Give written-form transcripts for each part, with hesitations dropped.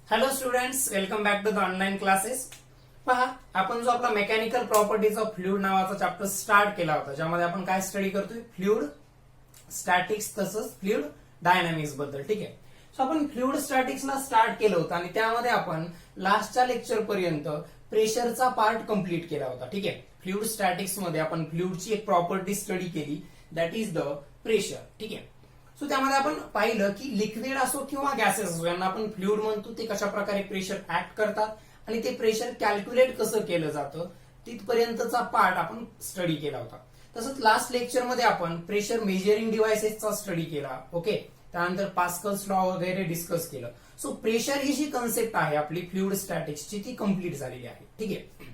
Hello students, welcome back to the online classes. पहा, आपण जो आपला मेकॅनिकल प्रॉपर्टीज ऑफ फ्लुइड नावाचा चॅप्टर स्टार्ट केला होता, ज्यामध्ये आपण काय स्टडी करतोय, फ्लुइड स्टॅटिक्स तसंच फ्लुइड डायनामिक्स बद्दल. ठीक आहे. सो आपण फ्लुइड स्टॅटिक्सला स्टार्ट केलं होतं आणि त्यामध्ये आपण लास्टच्या लेक्चर पर्यंत प्रेशरचा पार्ट कंप्लीट केला होता. ठीक आहे. फ्लुइड स्टॅटिक्स मध्ये आपण फ्लुइडची एक प्रॉपर्टी स्टडी केली, दॅट इज द प्रेशर. ठीक आहे. सो त्यामध्ये आपण पाहिलं की लिक्विड असो किंवा गॅसेस असो, यांना आपण फ्लुइड म्हणतो, ते कशा प्रकारे प्रेशर ऍक्ट करतात आणि ते प्रेशर कॅल्क्युलेट कसं केलं जातं, तिथपर्यंतचा पार्ट आपण स्टडी केला होता. तसंच लास्ट लेक्चर मध्ये आपण प्रेशर मेजरिंग डिव्हाइसेसचा स्टडी केला. ओके. त्यानंतर पास्कल्स लॉ वगैरे डिस्कस केलं. सो प्रेशर ही जी कन्सेप्ट आहे आपली फ्लुइड स्टॅटिक्सची, ती कम्प्लीट झालेली आहे. ठीक आहे.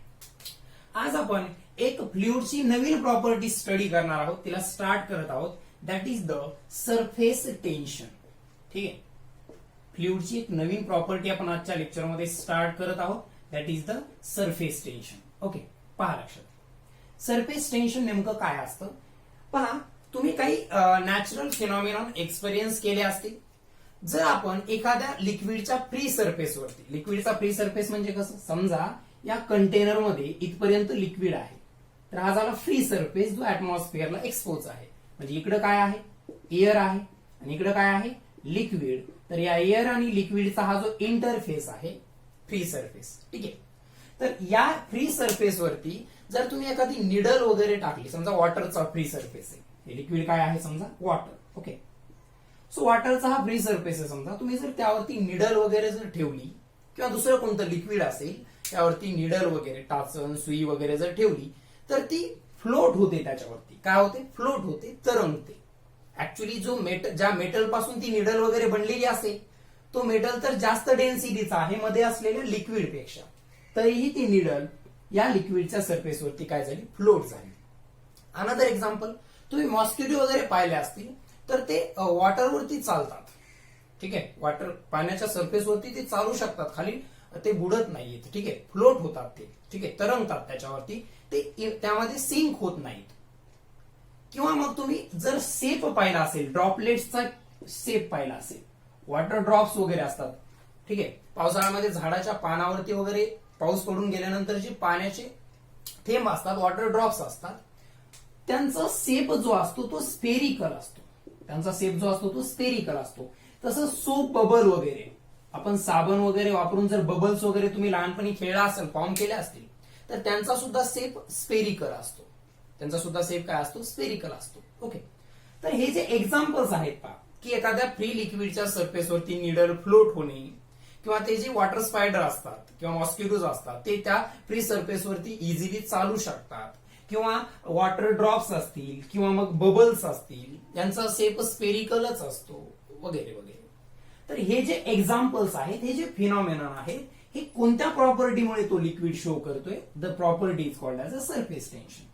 आज आपण एक फ्लुइडची नवीन प्रॉपर्टी स्टडी करणार आहोत, तिला स्टार्ट करत आहोत, that is the surface tension. ठीक आहे. फ्लुइडची एक नवीन प्रॉपर्टी आपण आजच्या लेक्चरमध्ये स्टार्ट करत आहोत, that is the surface tension. Okay. पहा लक्षात, सरफेस टेन्शन नेमकं काय असतं. पहा, तुम्ही काही नॅचरल फिनॉमिनॉन एक्सपिरियन्स केले असतील. जर आपण एखाद्या लिक्विडच्या फ्री सरफेसवरती, लिक्विडचा फ्री सरफेस म्हणजे कसं, समजा या कंटेनरमध्ये इथपर्यंत लिक्विड आहे, तर हा झाला फ्री सरफेस जो ऍटमॉस्फिअरला एक्सपोज आहे. म्हणजे इकडं काय आहे, एअर आहे, आणि इकडं काय आहे, लिक्विड. तर या एअर आणि लिक्विडचा हा जो इंटरफेस आहे, फ्री सरफेस. ठीक आहे. तर या फ्री सरफेस वरती जर तुम्ही एखादी निडल वगैरे टाकली, समजा वॉटरचा फ्री सरफेस आहे, हे लिक्विड काय आहे, समजा वॉटर. ओके. सो वॉटरचा हा फ्री सरफेस आहे, समजा तुम्ही जर त्यावरती निडल वगैरे जर ठेवली, किंवा दुसरं कोणतं लिक्विड असेल त्यावरती निडल वगैरे, टाचन, सुई वगैरे जर ठेवली, तर ती फ्लोट होते. त्याच्यावरती काय होते, फ्लोट होते, तरंगते. ऍक्च्युली जो ज्या मेटल पासून ती निडल वगैरे बनलेली असेल, तो मेटल तर जास्त डेन्सिटीचा आहे मध्ये असलेल्या लिक्विड पेक्षा, तरीही ती निडल या लिक्विडच्या सरफेसवरती काय झाली, फ्लोट झाली. अनदर एक्झाम्पल, तुम्ही मॉस्किटो वगैरे पाहिले असतील, तर ते वॉटरवरती चालतात. ठीक आहे. वॉटर पाण्याच्या सरफेसवरती ते चालू शकतात, खाली ते बुडत नाहीत. ठीक आहे. फ्लोट होतात ते. ठीक आहे. तरंगतात त्याच्यावरती, ते त्यामध्ये सिंक होत नाहीत. किंवा मग तुम्ही जर सेप पाहिला असेल, ड्रॉपलेट्सचा सेप पाहिला असेल, वॉटर ड्रॉप्स वगैरे असतात. ठीक आहे. पावसाळ्यामध्ये झाडाच्या पानावरती वगैरे पाऊस पडून गेल्यानंतर जे पाण्याचे थेंब असतात, वॉटर ड्रॉप्स असतात, त्यांचा सेप जो असतो तो स्पेरिकल असतो. त्यांचा सेप जो असतो तो स्पेरिकल असतो. तसं सोप बबल वगैरे, आपण साबण वगैरे वापरून जर बबल्स वगैरे तुम्ही लहानपणी खेळला असेल, फॉर्म केले असतील, तर त्यांचा सुद्धा सेप स्पेरिकल असतो. त्यांचा सुद्धा सेप काय असतो, स्पेरिकल असतो. ओके. तर हे जे एक्झाम्पल्स आहेत पहा, की एखाद्या फ्री लिक्विडच्या सरफेसवरती निडल फ्लोट होणे, किंवा ते जे वॉटर स्पायडर असतात किंवा मॉस्किटोज असतात, ते त्या फ्री सरफेसवरती इझिली चालू शकतात, किंवा वॉटर ड्रॉप्स असतील किंवा मग बबल्स असतील, यांचा सेप स्पेरिकलच असतो, वगैरे वगैरे. तर हे जे एक्झाम्पल्स आहेत, हे जे फिनॉमिनॉन आहेत, हे कोणत्या प्रॉपर्टीमुळे तो लिक्विड शो करतोय, the property is called as a surface tension.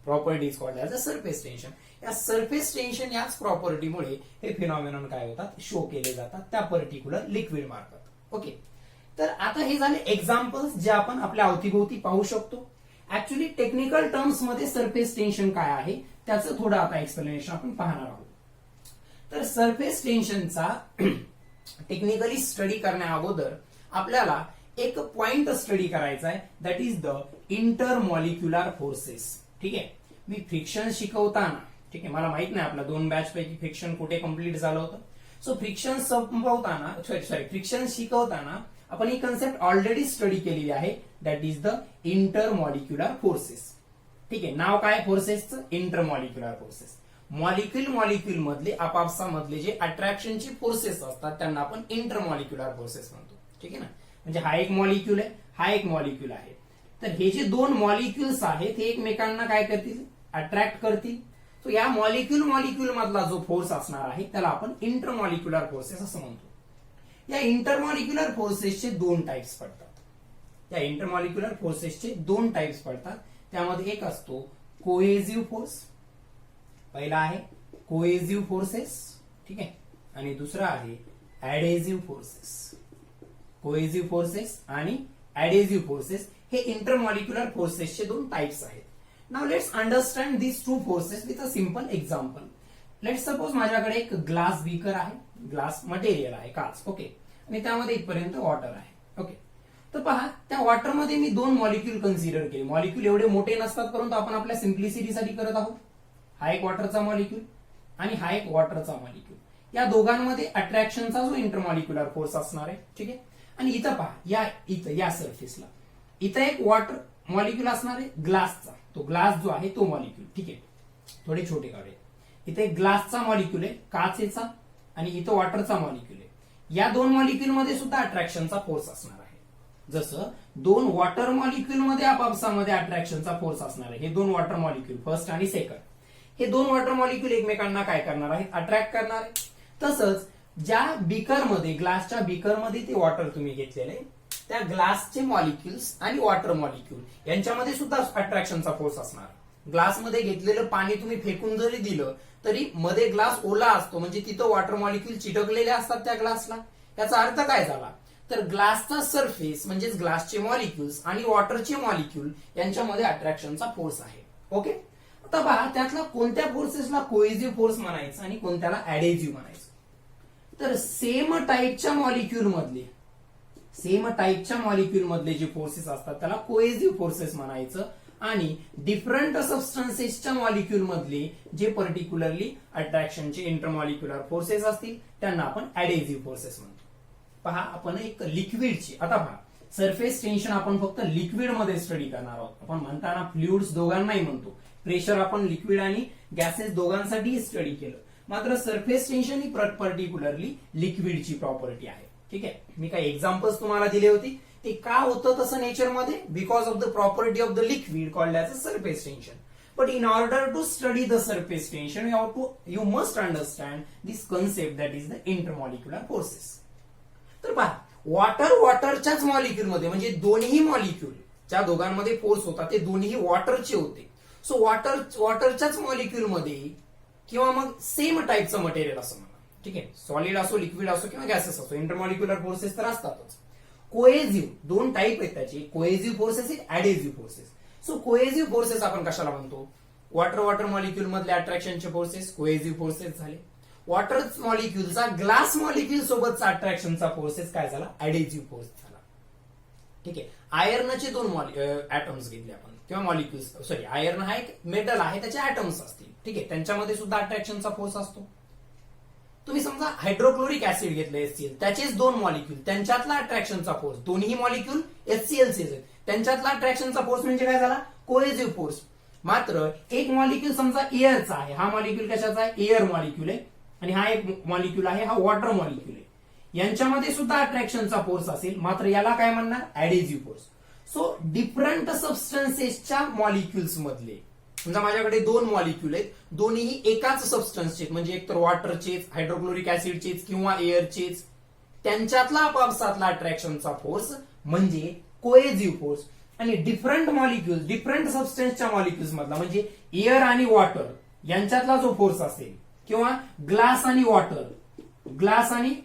Property is called as a surface tension. या सरफेस टेन्शन याच प्रॉपर्टीमुळे हे फिनॉमिनॉन काय होतात, शो केले जातात त्या पर्टिक्युलर लिक्विड मार्फत. ओके. तर आता हे झाले एक्झाम्पल्स जे आपण आपल्या अवतीभोवती पाहू शकतो. ऍक्च्युली टेक्निकल टर्म्स मध्ये सरफेस टेन्शन काय आहे त्याचं थोडं आता एक्सप्लेनेशन आपण पाहणार आहोत. तर सरफेस टेन्शनचा टेक्निकली स्टडी करण्या अगोदर आपल्याला एक पॉइंट स्टडी करायचा आहे, that is the intermolecular forces. ठीक आहे. मी फ्रिक्शन शिकवताना, ठीक आहे, मला माहित नाही आपला 2 बॅच पैकी फ्रिक्शन कुठे कंप्लीट झालं होतं. सो फ्रिक्शन संपवताना, फ्रिक्शन शिकवताना आपण ही कन्सेप्ट ऑलरेडी स्टडी केलेली आहे, that is the intermolecular forces. ठीक आहे. नाव काय फोर्सेसचं, इंटरमॉलिक्युलर फोर्सेस. मॉलिक्युल मधले, आपापसामधले जे अट्रॅक्शनची फोर्सेस असतात, त्यांना आपण इंटरमॉलिक्युलर फोर्सेस म्हणतो. ठीक आहे ना. म्हणजे हा एक मॉलिक्युल आहे, हा एक मॉलिक्युल आहे. तर हे जे 2 मॉलिक्युल्स आहेत, हे एकमेकांना काय करतील, अट्रॅक्ट करतील. सो या मॉलिक्युल मधला जो फोर्स असणार आहे, त्याला आपण इंटरमॉलिक्युलर फोर्सेस असं म्हणतो. या इंटरमॉलिक्युलर फोर्सेसचे 2 टाइप्स पडतात. या इंटरमॉलिक्युलर फोर्सेसचे 2 टाइप्स पडतात. त्यामध्ये एक असतो कोएझिव्ह फोर्स, पहिला आहे कोएझिव्ह फोर्सेस. ठीक आहे. आणि दुसरा आहे ऍडेझिव्ह फोर्सेस. कोएझिव्ह फोर्सेस आणि ऍडेझिव्ह फोर्सेस हे इंटरमॉलिक्युलर फोर्सेसचे 2 टाइप्स आहेत. Now let's understand these 2 forces with a simple example. Let's suppose माझ्याकडे एक ग्लास बीकर आहे, ग्लास मटेरियल आहे, काच. ओके. आणि त्यामध्ये इथपर्यंत वॉटर आहे. ओके, तर पहा त्या वॉटरमध्ये मी 2 मॉलिक्यूल कन्सिडर केले. मॉलिक्यूल एवढे मोठे नसतात, परंतु आपण आपल्या सिम्प्लिसिटीसाठी करत आहोत. हा एक वॉटरचा मॉलिक्यूल आणि हा एक वॉटरचा मॉलिक्यूल. या दोघांमध्ये अट्रॅक्शनचा जो इंटरमॉलिक्युलर फोर्स असणार आहे. ठीक आहे, आणि इथं पहा या सरफेसला इथं एक वॉटर मॉलिक्यूल असणार आहे ग्लासचा. तो ग्लास जो आहे तो मॉलिक्यूल. ठीक आहे, थोडे छोटे काढूया. इथे एक ग्लासचा मॉलिक्यूल आहे, काचेचा, आणि इथं वॉटरचा मॉलिक्यूल आहे. या 2 मॉलिक्यूल मध्ये सुद्धा अट्रॅक्शनचा फोर्स असणार आहे. जसं 2 वॉटर मॉलिक्यूल मध्ये आपापसामध्ये अट्रॅक्शनचा फोर्स असणार आहे. हे 2 वॉटर मॉलिक्यूल फर्स्ट आणि सेकंड, हे 2 वॉटर मॉलिक्यूल एकमेकांना काय करणार आहेत, अट्रॅक्ट करणार आहे. तसंच ज्या बीकरमध्ये, ग्लासच्या बीकरमध्ये ते वॉटर तुम्ही घेतलेले, त्या ग्लासचे मॉलिक्युल्स आणि वॉटर मॉलिक्यूल यांच्यामध्ये सुद्धा अट्रॅक्शनचा फोर्स असणार. ग्लासमध्ये घेतलेलं पाणी तुम्ही फेकून जरी दिलं तरी मध्ये ग्लास ओला असतो, म्हणजे तिथं वॉटर मॉलिक्यूल चिटकलेले असतात त्या ग्लासला. याचा अर्थ काय झाला, तर ग्लासचा सरफेस म्हणजेच ग्लासचे मॉलिक्युल्स आणि वॉटरचे मॉलिक्यूल यांच्यामध्ये अट्रॅक्शनचा फोर्स आहे. ओके, आता पहा त्यातला कोणत्या फोर्सेसला कोहेसिव्ह फोर्स म्हणायचं आणि कोणत्याला ऍडेजिव्ह म्हणायचं. तर सेम टाईपच्या मॉलिक्यूल मधले जे फोर्सेस असतात त्याला कोहेसिव्ह फोर्सेस म्हणायचं, आणि डिफरंट सबस्टन्सेसच्या मॉलिक्यूल मधले जे पर्टिक्युलरली अट्रॅक्शनचे इंटरमॉलिक्युलर फोर्सेस असतील त्यांना आपण ऍडेजिव्ह फोर्सेस म्हणतो. पहा आपण एक लिक्विडची, आता पहा सरफेस टेन्शन आपण फक्त लिक्विड मध्ये स्टडी करणार आहोत. आपण म्हणताना फ्लुइड्स दोघांनाही म्हणतो, प्रेशर आपण लिक्विड आणि गॅसेस दोघांसाठी स्टडी केलं, मात्र सरफेस टेन्शन ही पर्टिक्युलरली लिक्विडची प्रॉपर्टी आहे. ठीक आहे, मी काही एक्झाम्पल्स तुम्हाला दिले होते. ते का होतं तसं नेचरमध्ये, because of the property of the liquid called as a surface tension. But in order to study the surface tension, you must understand this concept that is the intermolecular forces. तर पहा वॉटरच्याच मॉलिक्यूल मध्ये, म्हणजे दोन्ही molecule ज्या दोघांमध्ये force होता ते दोन्ही वॉटरचे होते. सो वॉटरच्याच मॉलिक्यूल मध्ये किंवा मग सेम टाईपचं मटेरियल असं म्हणा. ठीक आहे, सॉलिड असो, लिक्विड असो किंवा गॅसेस असो, इंटरमॉलिक्युलर फोर्सेस तर असतातच. कोहेसिव्ह 2 टाईप आहेत त्याचे, cohesive forces, adhesive forces. So cohesive forces आपण कशाला म्हणतो, वॉटर मॉलिक्यूल मधले अट्रॅक्शनचे फोर्सेस कोहेसिव्ह फोर्सेस झाले. वॉटर मॉलिक्यूलचा ग्लास मॉलिक्यूल सोबतचा अट्रॅक्शनचा फोर्सेस काय झाला, ऍडेजिव्ह फोर्स झाला. ठीक आहे, आयर्नचे 2 ऍटम्स घेतले आपण किंवा मॉलिक्युल्स, सॉरी आयर्न हा एक मेटल आहे, त्याचे ऍटम्स असतील. ठीक आहे, त्यांच्यामध्ये सुद्धा अट्रॅक्शनचा फोर्स असतो. तुम्ही समजा हायड्रोक्लोरिक ऍसिड घेतलं HCl, त्याचेच 2 मॉलिक्यूल, त्यांच्यातला अट्रॅक्शनचा फोर्स, दोन्ही मॉलिक्यूल HClचेच आहेत, त्यांच्यातला अट्रॅक्शनचा फोर्स म्हणजे काय झाला, कोहेसिव्ह फोर्स. मात्र एक मॉलिक्यूल समजा एअरचा आहे, हा मॉलिक्यूल कशाचा आहे, एअर मॉलिक्यूल आहे, आणि हा एक मॉलिक्यूल आहे, हा वॉटर मॉलिक्यूल आहे. यांच्यामध्ये सुद्धा अट्रॅक्शनचा फोर्स असेल, मात्र याला काय म्हणणार, adhesive force. So different सबस्टन्सेसच्या molecules मधले, समजा माझ्याकडे 2 मॉलिक्यूल आहेत, दोन्ही एकाच सबस्टन्सचे, म्हणजे एक तर वॉटरचेच, हायड्रोक्लोरिक ऍसिडचेच किंवा एअरचेच, त्यांच्यातला आपापसातला अट्रॅक्शनचा फोर्स म्हणजे कोहेसिव्ह फोर्स. आणि डिफरंट मॉलिक्यूल्स, डिफरंट सबस्टन्सच्या मॉलिक्यूल्स मधला, म्हणजे एअर आणि वॉटर यांच्यातला जो फोर्स असेल, किंवा ग्लास आणि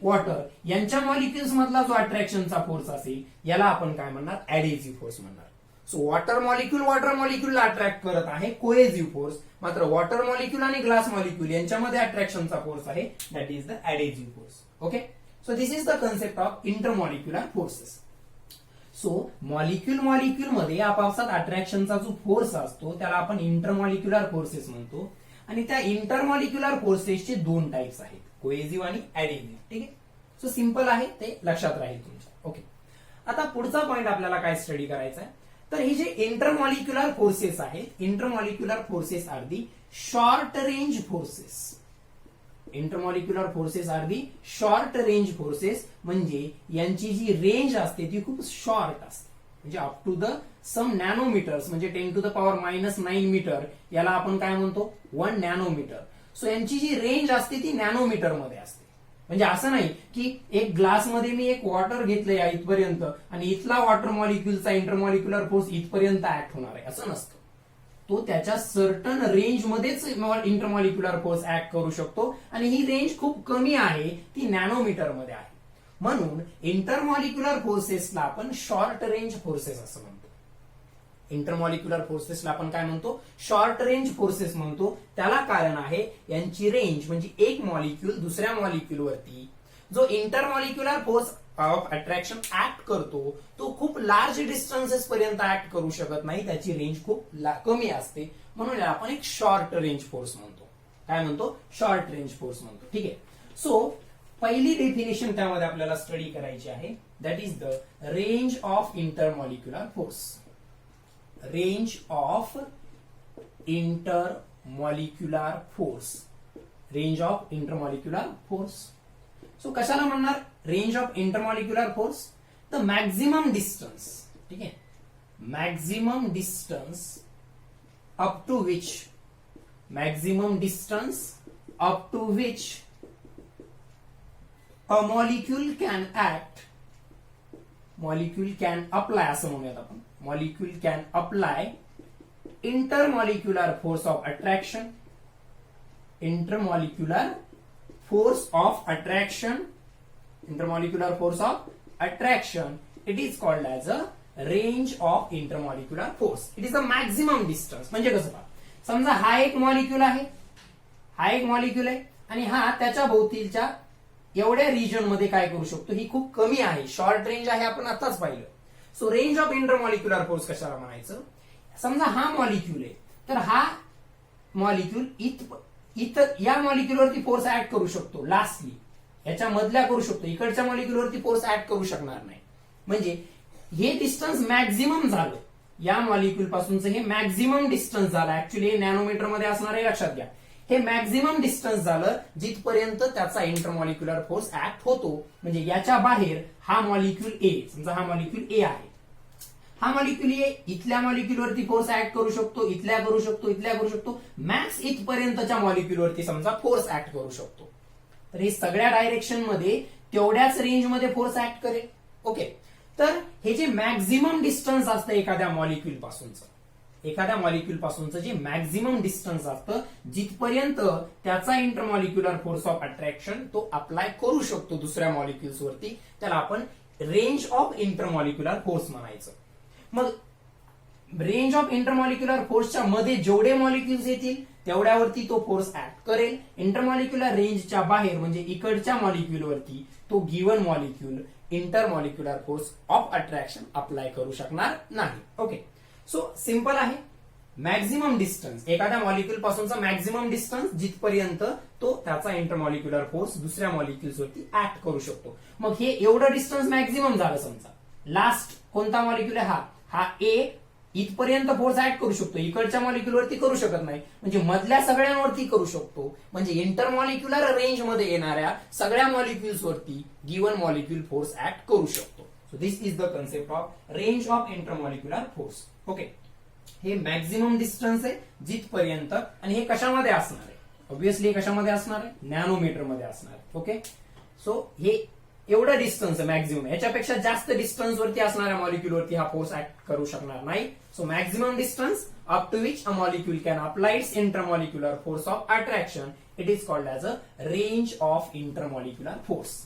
वॉटर यांच्या मॉलिक्युल्स मधला जो अट्रॅक्शनचा फोर्स असेल, याला आपण काय म्हणणार, ऍडेजिव्ह फोर्स म्हणणार. सो वॉटर मॉलिक्यूलला अट्रॅक्ट करत आहे कोहेसिव्ह फोर्स, मात्र वॉटर मॉलिक्यूल आणि ग्लास मॉलिक्यूल यांच्यामध्ये अट्रॅक्शनचा फोर्स आहे, that is the adhesive force. Okay, so this is the concept of intermolecular forces. So molecule मध्ये आपापसात अट्रॅक्शनचा जो फोर्स असतो त्याला आपण इंटरमॉलिक्युलर फोर्सेस म्हणतो, आणि त्या इंटरमॉलिक्युलर फोर्सेसचे 2 टाइप्स आहेत, कोहेसिव्ह आणि ऍडेजिव्ह. ठीक आहे, सो सिंपल आहे, ते लक्षात राहील तुमच्या. ओके, आता पुढचा पॉइंट आपल्याला काय स्टडी करायचा आहे, तर हे जे इंटरमॉलिक्युलर फोर्सेस आहेत, intermolecular forces are the short range forces. Intermolecular forces are the short range forces, म्हणजे यांची जी रेंज असते ती खूप शॉर्ट असते, म्हणजे अप टू द सम नॅनोमीटर्स, म्हणजे 10⁻⁹ मीटर, याला आपण काय म्हणतो, 1 नॅनोमीटर. सो यांची जी रेंज असते ती नॅनोमीटर मध्ये असते. म्हणजे असं नाही की एक ग्लास मध्ये मी एक वॉटर घेतलंय इथपर्यंत आणि इथला वॉटर मॉलिक्यूलचा इंटरमॉलिक्युलर फोर्स इथपर्यंत ऍक्ट होणार आहे, असं नसतं. तो त्याच्या सर्टन रेंज मध्येच इंटरमॉलिक्युलर फोर्स ऍक्ट करू शकतो, आणि ही रेंज खूप कमी आहे, ती नॅनोमीटर मध्ये आहे. म्हणून इंटरमॉलिक्युलर फोर्सेसला आपण शॉर्ट रेंज फोर्सेस असं म्हणतो. इंटरमॉलिक्युलर फोर्सेसला आपण काय म्हणतो, शॉर्ट रेंज फोर्सेस म्हणतो. त्याला कारण आहे यांची रेंज, म्हणजे एक मॉलिक्यूल दुसऱ्या मॉलिक्यूलवरती जो intermolecular force of attraction act करतो तो खूप लार्ज डिस्टन्सेस पर्यंत ऍक्ट करू शकत नाही, त्याची रेंज खूप कमी असते, म्हणून याला आपण एक शॉर्ट रेंज फोर्स म्हणतो. काय म्हणतो? शॉर्ट रेंज फोर्स म्हणतो. ठीक आहे. सो पहिली डेफिनेशन त्यामध्ये आपल्याला स्टडी करायची आहे, that is the range of intermolecular force. Range of intermolecular force. Range of intermolecular force. So कशाला म्हणणार range of intermolecular force? The maximum distance. ठीक आहे. Maximum distance up to which, maximum distance up to which a molecule can act, molecule can apply असं म्हणूयात आपण, molecule can apply intermolecular force of attraction, intermolecular force of attraction, intermolecular force of attraction, it is called as a range of intermolecular force. It is the maximum distance. म्हणजे कसं पहा, समजा हा एक molecule आहे, हा एक मॉलिक्यूल आहे आणि हा त्याच्या भोवतीच्या एवढ्या रिजन मध्ये काय करू शकतो, ही खूप कमी आहे, शॉर्ट रेंज आहे, आपण आताच पाहिलं. So range of intermolecular force कशाला म्हणायचं? समजा हा मॉलिक्यूल आहे, तर हा मॉलिक्यूल इथं या मॉलिक्यूलवरती फोर्स ऍड करू शकतो, लास्टली याच्या मधल्या करू शकतो, इकडच्या मॉलिक्यूलवरती फोर्स ऍड करू शकणार नाही. म्हणजे हे डिस्टन्स मॅक्झिमम झालं, या मॉलिक्यूल पासूनच हे मॅक्झिमम डिस्टन्स झालं. ऍक्च्युली हे नॅनोमीटर मध्ये असणार आहे, लक्षात घ्या. हे मॅक्झिमम डिस्टन्स झालं जिथपर्यंत त्याचा इंटरमॉलिक्युलर फोर्स ऍक्ट होतो. म्हणजे याच्या बाहेर हा मॉलिक्यूल ए, समजा हा मॉलिक्यूल ए आहे, हा मॉलिक्यूल ए इथल्या मॉलिक्यूलवरती फोर्स ऍक्ट करू शकतो, इथल्या करू शकतो, इथल्या करू शकतो, मॅक्स इथपर्यंतच्या मॉलिक्यूलवरती समजा फोर्स ऍक्ट करू शकतो. तर हे सगळ्या डायरेक्शन मध्ये तेवढ्याच रेंज मध्ये फोर्स ऍक्ट करेल. ओके. तर हे जे मॅक्झिमम डिस्टन्स असतं एखाद्या मॉलिक्यूल पासूनचं, एखाद्या मॉलिक्यूल पासूनचं जे मॅक्झिमम डिस्टन्स असतं जिथपर्यंत त्याचा इंटरमॉलिक्युलर फोर्स ऑफ अट्रॅक्शन तो अप्लाय करू शकतो दुसऱ्या मॉलिक्युल्स वरती, त्याला आपण रेंज ऑफ इंटरमॉलिक्युलर फोर्स म्हणायचं. मग रेंज ऑफ इंटरमॉलिक्युलर फोर्सच्या मध्ये जेवढे मॉलिक्युल्स येतील तेवढ्यावरती तो फोर्स ऍक्ट करेल. इंटरमॉलिक्युलर रेंजच्या बाहेर म्हणजे इकडच्या मॉलिक्यूलवरती तो given molecule intermolecular force of attraction apply करू शकणार नाही. ओके. सो सिंपल आहे. मॅक्झिमम डिस्टन्स, एखाद्या मॉलिक्यूल पासूनचा मॅक्झिमम डिस्टन्स जिथपर्यंत तो त्याचा इंटरमॉलिक्युलर फोर्स दुसऱ्या मॉलिक्युल्स वरती ऍक्ट करू शकतो. मग हे एवढं डिस्टन्स मॅक्झिमम झालं. समजा लास्ट कोणता मॉलिक्यूल आहे, हा ए इथपर्यंत फोर्स ऍक्ट करू शकतो, इकडच्या मॉलिक्यूलवरती करू शकत नाही, म्हणजे मधल्या सगळ्यांवरती करू शकतो. म्हणजे इंटरमॉलिक्युलर रेंज मध्ये येणाऱ्या सगळ्या मॉलिक्युल्स वरती गिवन मॉलिक्यूल फोर्स ऍक्ट करू शकतो. So this is the concept of range of intermolecular force. Okay. हे मॅक्झिमम डिस्टन्स आहे जिथपर्यंत, आणि हे कशामध्ये असणार आहे? ऑब्व्हियसली कशामध्ये असणार आहे? नॅनोमीटर मध्ये असणार आहे. ओके. सो हे एवढं डिस्टन्स मॅक्झिमम, याच्यापेक्षा जास्त डिस्टन्स वरती असणाऱ्या मॉलिक्यूल वरती हा फोर्स ऍक्ट करू शकणार नाही. So maximum distance up to which a molecule can apply its intermolecular force of attraction, it is called as a range of intermolecular force.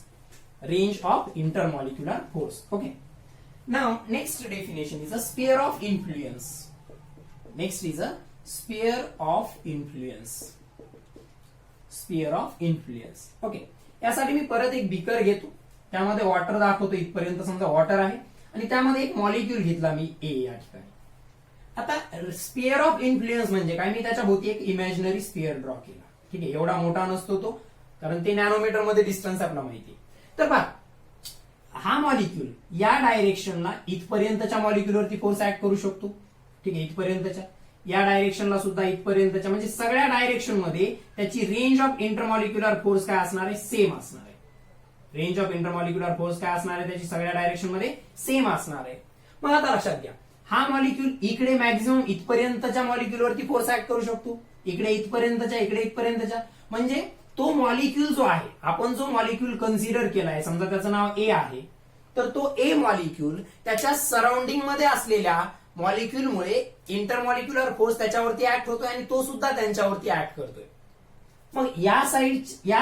Range of intermolecular force. Okay. Now next definition is a sphere of influence. Next is a sphere of influence. Sphere of influence. Okay. यासाठी मी परत एक beaker घेतो, त्यामध्ये water दाखवतो. इथपर्यंत समजा water आहे आणि त्यामध्ये एक मॉलिक्यूल घेतला मी ए या ठिकाणी. आता स्फियर ऑफ इन्फ्लुएन्स म्हणजे काय? मी त्याच्या भोवती एक इमॅजिनरी स्फियर ड्रॉ केला. ठीक आहे. एवढा मोठा नसतो तो, कारण ते नॅनोमीटर मध्ये डिस्टन्स आपल्याला माहिती आहे. तर पहा, हा मॉलिक्यूल या डायरेक्शनला इथपर्यंतच्या मॉलिक्यूलवरती फोर्स ऍक्ट करू शकतो. ठीक आहे. इथपर्यंतच्या, या डायरेक्शनला सुद्धा इथपर्यंतच्या, म्हणजे सगळ्या डायरेक्शन मध्ये त्याची रेंज ऑफ इंटरमॉलिक्युलर फोर्स काय असणार आहे? सेम असणार आहे. रेंज ऑफ इंटरमॉलिक्युलर फोर्स काय असणार आहे? त्याची सगळ्या डायरेक्शन मध्ये सेम असणार आहे. मग आता लक्षात घ्या, हा मॉलिक्यूल इकडे मॅक्झिमम इथपर्यंतच्या मॉलिक्यूलवरती फोर्स ऍक्ट करू शकतो, इकडे इथपर्यंतच्या, इकडे इथपर्यंतच्या. म्हणजे तो मॉलिक्यूल जो आहे, आपण जो मॉलिक्यूल कन्सिडर केलाय, समजा त्याचं नाव ए आहे, तर तो ए मॉलिक्यूल त्याच्या सराउंडिंग मध्ये असलेल्या मॉलिक्यूलमुळे इंटरमॉलिक्युलर फोर्स त्याच्यावरती ऍक्ट होतोय आणि तो सुद्धा त्यांच्यावरती ऍक्ट करतोय. मग या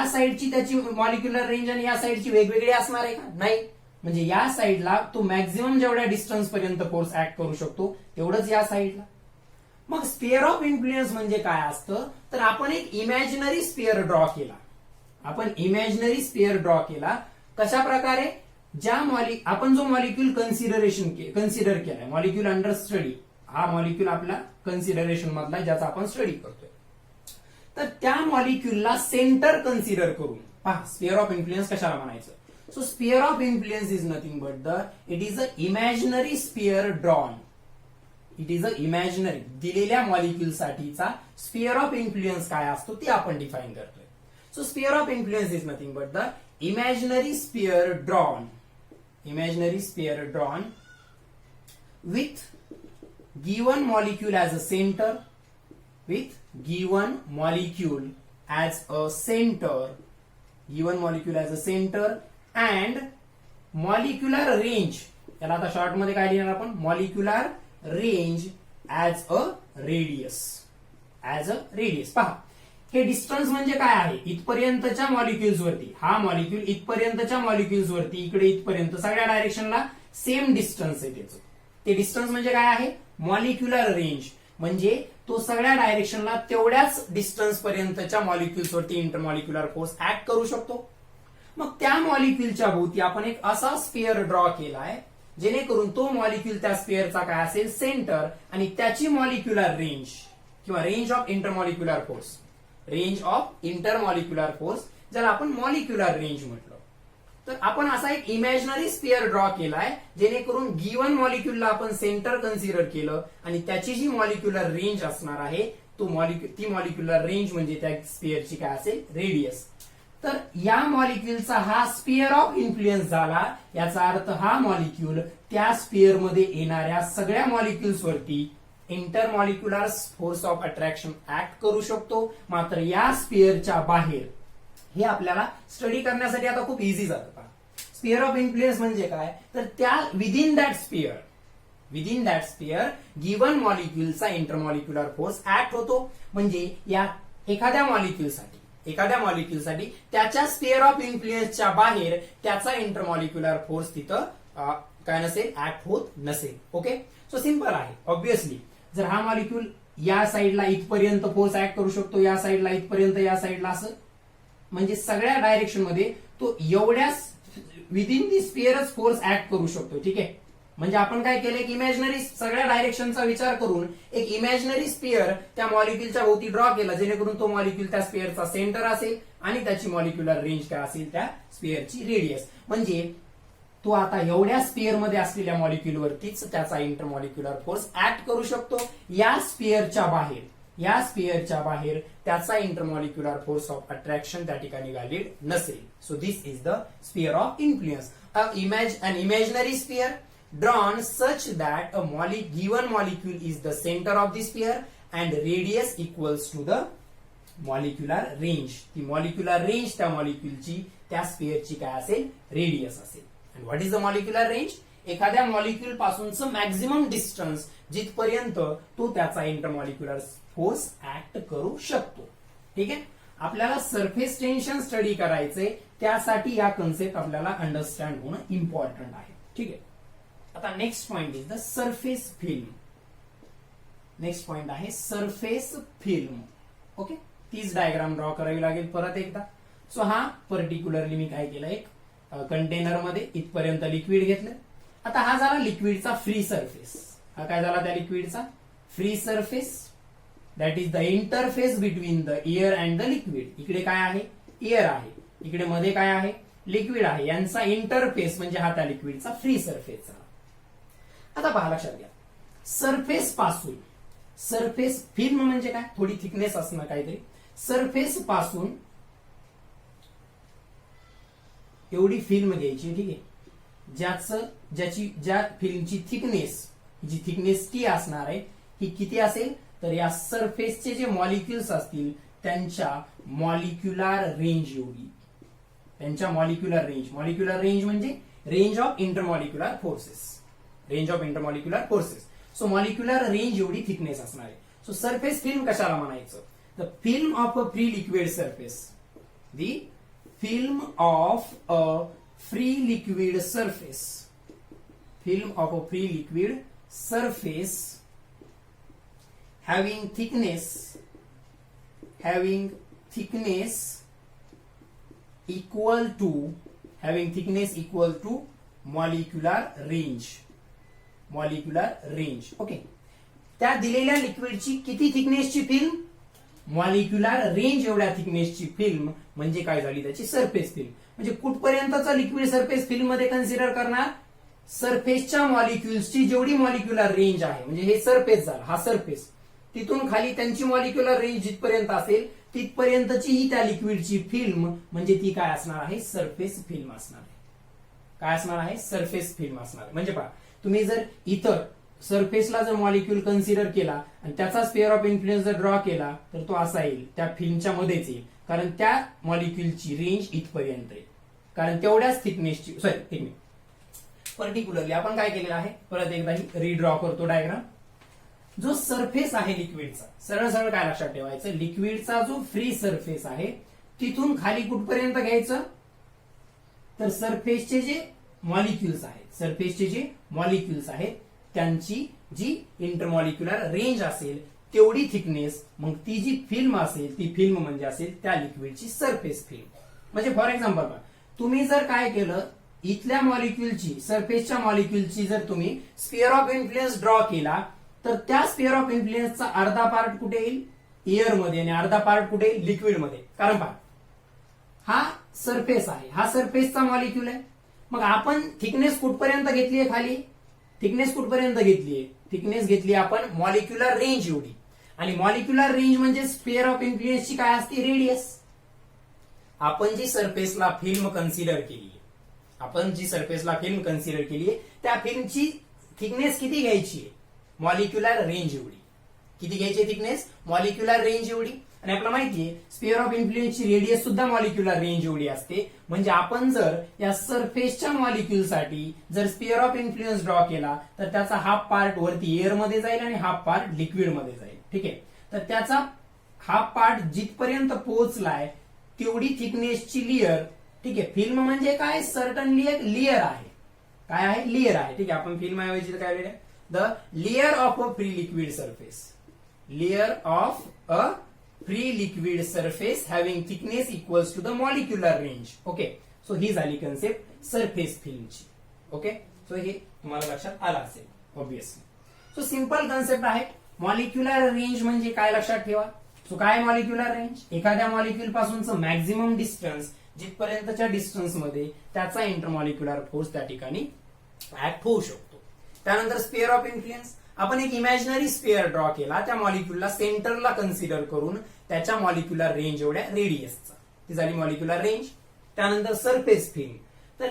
साईडची त्याची मॉलिक्युलर रेंज आणि या साईडची वेगवेगळी असणार आहे का? नाही. म्हणजे या साईडला तो मॅक्झिमम जेवढ्या डिस्टन्स पर्यंत फोर्स ऍक्ट करू शकतो तेवढंच या साईडला. मग स्फियर ऑफ इन्फ्लुएन्स म्हणजे काय असतं? तर आपण एक इमॅजिनरी स्फियर ड्रॉ केला. आपण इमॅजिनरी स्फियर ड्रॉ केला. कशा प्रकारे? आपण जो मॉलिक्यूल कन्सिडर केलाय, मॉलिक्यूल अंडर स्टडी, हा मॉलिक्यूल आपला कन्सिडरेशन मधला ज्याचा आपण स्टडी करतोय, तर त्या मॉलिक्यूलला सेंटर कन्सिडर करून पहा स्फिअर ऑफ इन्फ्लुएन्स कशाला म्हणायचं. So sphere of influence is nothing but it is a imaginary sphere drawn. It is a imaginary, दिलेल्या मॉलिक्यूल साठीचा स्फिअर ऑफ इन्फ्लुएन्स काय असतो ते आपण डिफाइन करतोय. So sphere of influence is nothing but the imaginary sphere drawn with given molecule as a center, and molecular range, याला आता short मध्ये काय लिहिणार आपण, molecular range as a radius. पहा हे डिस्टन्स म्हणजे काय आहे, इथपर्यंतच्या मॉलिक्युल्स वरती, हा मॉलिक्यूल इथपर्यंतच्या मॉलिक्युल्स वरती, इकडे इथपर्यंत सगळ्या डायरेक्शनला सेम डिस्टन्स आहे त्याचं. ते डिस्टन्स म्हणजे काय आहे, मॉलिक्युलर रेंज, म्हणजे तो सगळ्या डायरेक्शनला तेवढ्याच डिस्टन्स पर्यंतच्या मॉलिक्युल्स वरती इंटरमॉलिक्युलर फोर्स ऍक्ट करू शकतो. मग त्या मॉलिक्युलच्या भोवती आपण एक असा स्फिअर ड्रॉ केलाय जेणेकरून तो मॉलिक्यूल त्या स्फिअरचा काय असेल, सेंटर, आणि त्याची मॉलिक्युलर रेंज किंवा रेंज ऑफ इंटरमॉलिक्युलर फोर्स, ज्याला आपण मॉलिक्युलर रेंज म्हटलं. तर आपण असा एक इमॅजिनरी स्फिअर ड्रॉ केलाय जेणेकरून गिवन मॉलिक्यूलला आपण सेंटर कन्सिडर केलं आणि त्याची जी मॉलिक्युलर रेंज असणार आहे ती मॉलिक्युलर रेंज म्हणजे त्या स्फिअरची काय असेल, रेडियस. तर या मॉलिक्यूलचा हा स्फिअर ऑफ इन्फ्लुएन्स झाला. याचा अर्थ हा मॉलिक्यूल त्या स्फिअर मध्ये येणाऱ्या सगळ्या मॉलिक्युल्स वरती intermolecular force of attraction act करू शकतो. मात्र या स्फिअरच्या बाहेर, हे आपल्याला स्टडी करण्यासाठी आता खूप इझी जातं. स्फिअर ऑफ इन्फ्लुएन्स म्हणजे काय, तर त्या विदिन दॅट स्फिअर गिवन मॉलिक्यूलचा इंटरमॉलिक्युलर फोर्स ऍक्ट होतो. म्हणजे या एखाद्या मॉलिक्यूलसाठी त्याच्या स्फिअर ऑफ इन्फ्लुएन्सच्या बाहेर त्याचा इंटरमॉलिक्युलर फोर्स तिथं काय नसेल, ऍक्ट होत नसेल. ओके, सो सिंपल आहे. ऑब्विसली जर हा मॉलिक्यूल या साईडला इथपर्यंत फोर्स ऍक्ट करू शकतो, या साईडला इथपर्यंत, या साईडला, असं म्हणजे सगळ्या डायरेक्शन मध्ये तो एवढ्याच विदिन दी स्फिअरच फोर्स ऍक्ट करू शकतो. ठीक आहे, म्हणजे आपण काय केलं, एक इमॅजिनरी सगळ्या डायरेक्शनचा विचार करून एक इमॅजिनरी स्फिअर त्या मॉलिक्यूलच्या भोवती ड्रॉ केला जेणेकरून तो मॉलिक्यूल त्या स्फिअरचा सेंटर असेल आणि त्याची मॉलिक्युलर रेंज काय असेल, त्या स्फिअरची रेडियस. म्हणजे तो आता एवढ्या स्फिअर मध्ये असलेल्या मॉलिक्यूल वरतीच त्याचा इंटरमॉलिक्युलर फोर्स ऍक्ट करू शकतो. या स्फिअरच्या बाहेर त्याचा इंटरमॉलिक्युलर फोर्स ऑफ अट्रॅक्शन त्या ठिकाणी व्हॅलिड नसेल. So this is the sphere of influence. An imaginary sphere drawn such that a given molecule is the center of the sphere and radius equals to the molecular range. ती molecular range त्या मॉलिक्यूलची, त्या स्फिअरची काय असेल, radius असेल. And what is the molecular range? एखाद्या molecule पासूनचं maximum distance जिथपर्यंत तो त्याचा इंटरमॉलिक्युलर फोर्स ऍक्ट करू शकतो. ठीक आहे, आपल्याला सरफेस टेन्शन स्टडी करायचंय, त्यासाठी या कन्सेप्ट आपल्याला अंडरस्टँड होणं इम्पॉर्टंट आहे. ठीक आहे, आता next point is the surface film. Next point आहे सरफेस फिल्म. ओके, तीच डायग्राम ड्रॉ करावी लागेल परत एकदा. सो हा पर्टिक्युलरली मी काय केलं, एक कंटेनर मध्ये इथपर्यंत लिक्विड घेतलं. आता हा झाला लिक्विडचा फ्री सरफेस. हा काय झाला त्या लिक्विडचा free surface, that is the interface between the air and the liquid. इकडे काय आहे, एअर आहे, इकडे मध्ये काय आहे, लिक्विड आहे. यांचा इंटरफेस म्हणजे हा त्या लिक्विडचा फ्री सरफेस झाला. आता पहा, लक्षात घ्या, सरफेस पासून, सरफेस फिल्म म्हणजे काय, थोडी थिकनेस असणं काहीतरी. सरफेस पासून एवढी फिल्म घ्यायची. ठीक आहे, ज्या फिल्मची थिकनेस टी असणार आहे, ही किती असेल, तर या सरफेसचे जे मॉलिक्युल्स असतील त्यांच्या मॉलिक्युलर रेंज एवढी, त्यांच्या मॉलिक्युलर रेंज म्हणजे range of intermolecular forces. So molecular range एवढी थिकनेस असणार आहे. सो सरफेस फिल्म कशाला म्हणायचं, the film of a free liquid surface. The film of a free liquid surface, film of a free liquid surface having thickness equal to molecular range. Okay, त्या दिलेल्या लिक्विडची किती थिकनेसची film? Molecular range एवढ्या थिकनेसची film म्हणजे काय झाली? त्याची surface film. म्हणजे कुठपर्यंतचा liquid surface film मध्ये कन्सिडर करणार? सरफेसच्या मॉलिक्युल्सची जेवढी मॉलिक्युलर रेंज आहे, म्हणजे हे सरफेस झाला, हा सरफेस, तिथून खाली त्यांची मॉलिक्युलर रेंज जिथपर्यंत असेल तिथपर्यंतची ही त्या लिक्विडची फिल्म म्हणजे ती काय असणार आहे? सरफेस फिल्म असणार आहे. काय असणार आहे? सरफेस फिल्म असणार आहे. म्हणजे पहा, तुम्ही जर इतर सरफेसला जर मॉलिक्यूल कन्सिडर केला आणि त्याचा स्पेअर ऑफ इन्फ्लुएन्स जर ड्रॉ केला तर तो असा येईल, त्या फिल्मच्या मध्येच येईल, कारण त्या मॉलिक्यूलची रेंज इथपर्यंत आहे, कारण तेवढ्याच थिकनेसची थिकनेस. पर्टिक्युलरली आपण काय केलेलं आहे, परत एकदा ही रिड्रॉ करतो डायग्राम. जो सरफेस आहे लिक्विडचा, सरळ सरळ काय लक्षात ठेवायचं, लिक्विडचा जो फ्री सरफेस आहे तिथून खाली कुठपर्यंत घ्यायचं, तर सरफेसचे जे मॉलिक्युल्स आहेत त्यांची जी इंटरमॉलिक्युलर रेंज असेल तेवढी थिकनेस, मग ती जी फिल्म असेल ती फिल्म म्हणजे असेल त्या लिक्विडची सरफेस फिल्म. म्हणजे फॉर एक्झाम्पल तुम्ही जर काय केलं, इथल्या मॉलिक्युलची, सरफेसच्या मॉलिक्युलची जर तुम्ही स्पिअर ऑफ इन्फ्लुएन्स ड्रॉ केला तर त्या स्पिअर ऑफ इन्फ्लुएन्सचा अर्धा पार्ट कुठे येईल? एअर मध्ये, आणि अर्धा पार्ट कुठे? लिक्विड मध्ये. कारण पहा, हा सरफेस आहे, हा सरफेसचा मॉलिक्यूल आहे. मग आपण थिकनेस कुठपर्यंत घेतली आहे? खाली थिकनेस कुठपर्यंत घेतलीये? थिकनेस घेतली आपण मॉलिक्युलर रेंज एवढी, आणि मॉलिक्युलर रेंज म्हणजे स्पेअर ऑफ इन्फ्लुएन्सची काय असते? रेडियस. आपण जी सरफेसला फिल्म कन्सिडर केली त्या फिल्मची थिकनेस किती घ्यायची आहे? मॉलिक्युलर रेंज एवढी. किती घ्यायची थिकनेस? मॉलिक्युलर रेंज एवढी. आणि आपल्याला माहितीये स्पेअर ऑफ इन्फ्लुएन्सची रेडियस सुद्धा मॉलिक्युलर रेंज एवढी असते. म्हणजे आपण जर या सरफेसच्या मॉलिक्युलसाठी जर स्पेअर ऑफ इन्फ्लुएन्स ड्रॉ केला तर त्याचा हाफ पार्ट वरती एअर मध्ये जाईल आणि हाफ पार्ट लिक्विड मध्ये जाईल. ठीक आहे, तर त्याचा हाफ पार्ट जिथपर्यंत पोहोचलाय तेवढी थिकनेसची लेअर. ठीक आहे, फिल्म म्हणजे काय? सर्टनली एक लेअर आहे. काय आहे? लेअर आहे. ठीक आहे, आपण फिल्म ऐवजी काय लिहिलं? The layer of a free liquid surface. Layer of a free liquid surface having thickness equals to the molecular range. Okay, so ही झाली कन्सेप्ट सरफेस फिल्मची. ओके, सो हे तुम्हाला लक्षात आलं असेल ऑब्विसली. सो सिंपल कन्सेप्ट आहे. मॉलिक्युलर रेंज म्हणजे काय लक्षात ठेवा. सो काय मॉलिक्युलर रेंज? एखाद्या मॉलिक्युल पासूनचं मॅक्झिमम डिस्टन्स, जिथपर्यंतच्या डिस्टन्स मध्ये त्याचा इंटरमॉलिक्युलर फोर्स त्या ठिकाणी ऍक्ट होऊ शकतो. त्यानंतर स्पेअर ऑफ इन्फ्लुएन्स, आपण एक इमॅजिनरी स्पेअर ड्रॉ केला, त्या मॉलिक्युलला सेंटरला कन्सिडर करून त्याच्या मॉलिक्युलर रेंज एवढ्या रेडियसचा, ती झाली मॉलिक्युलर रेंज. त्यानंतर सरफेस फिल्म, तर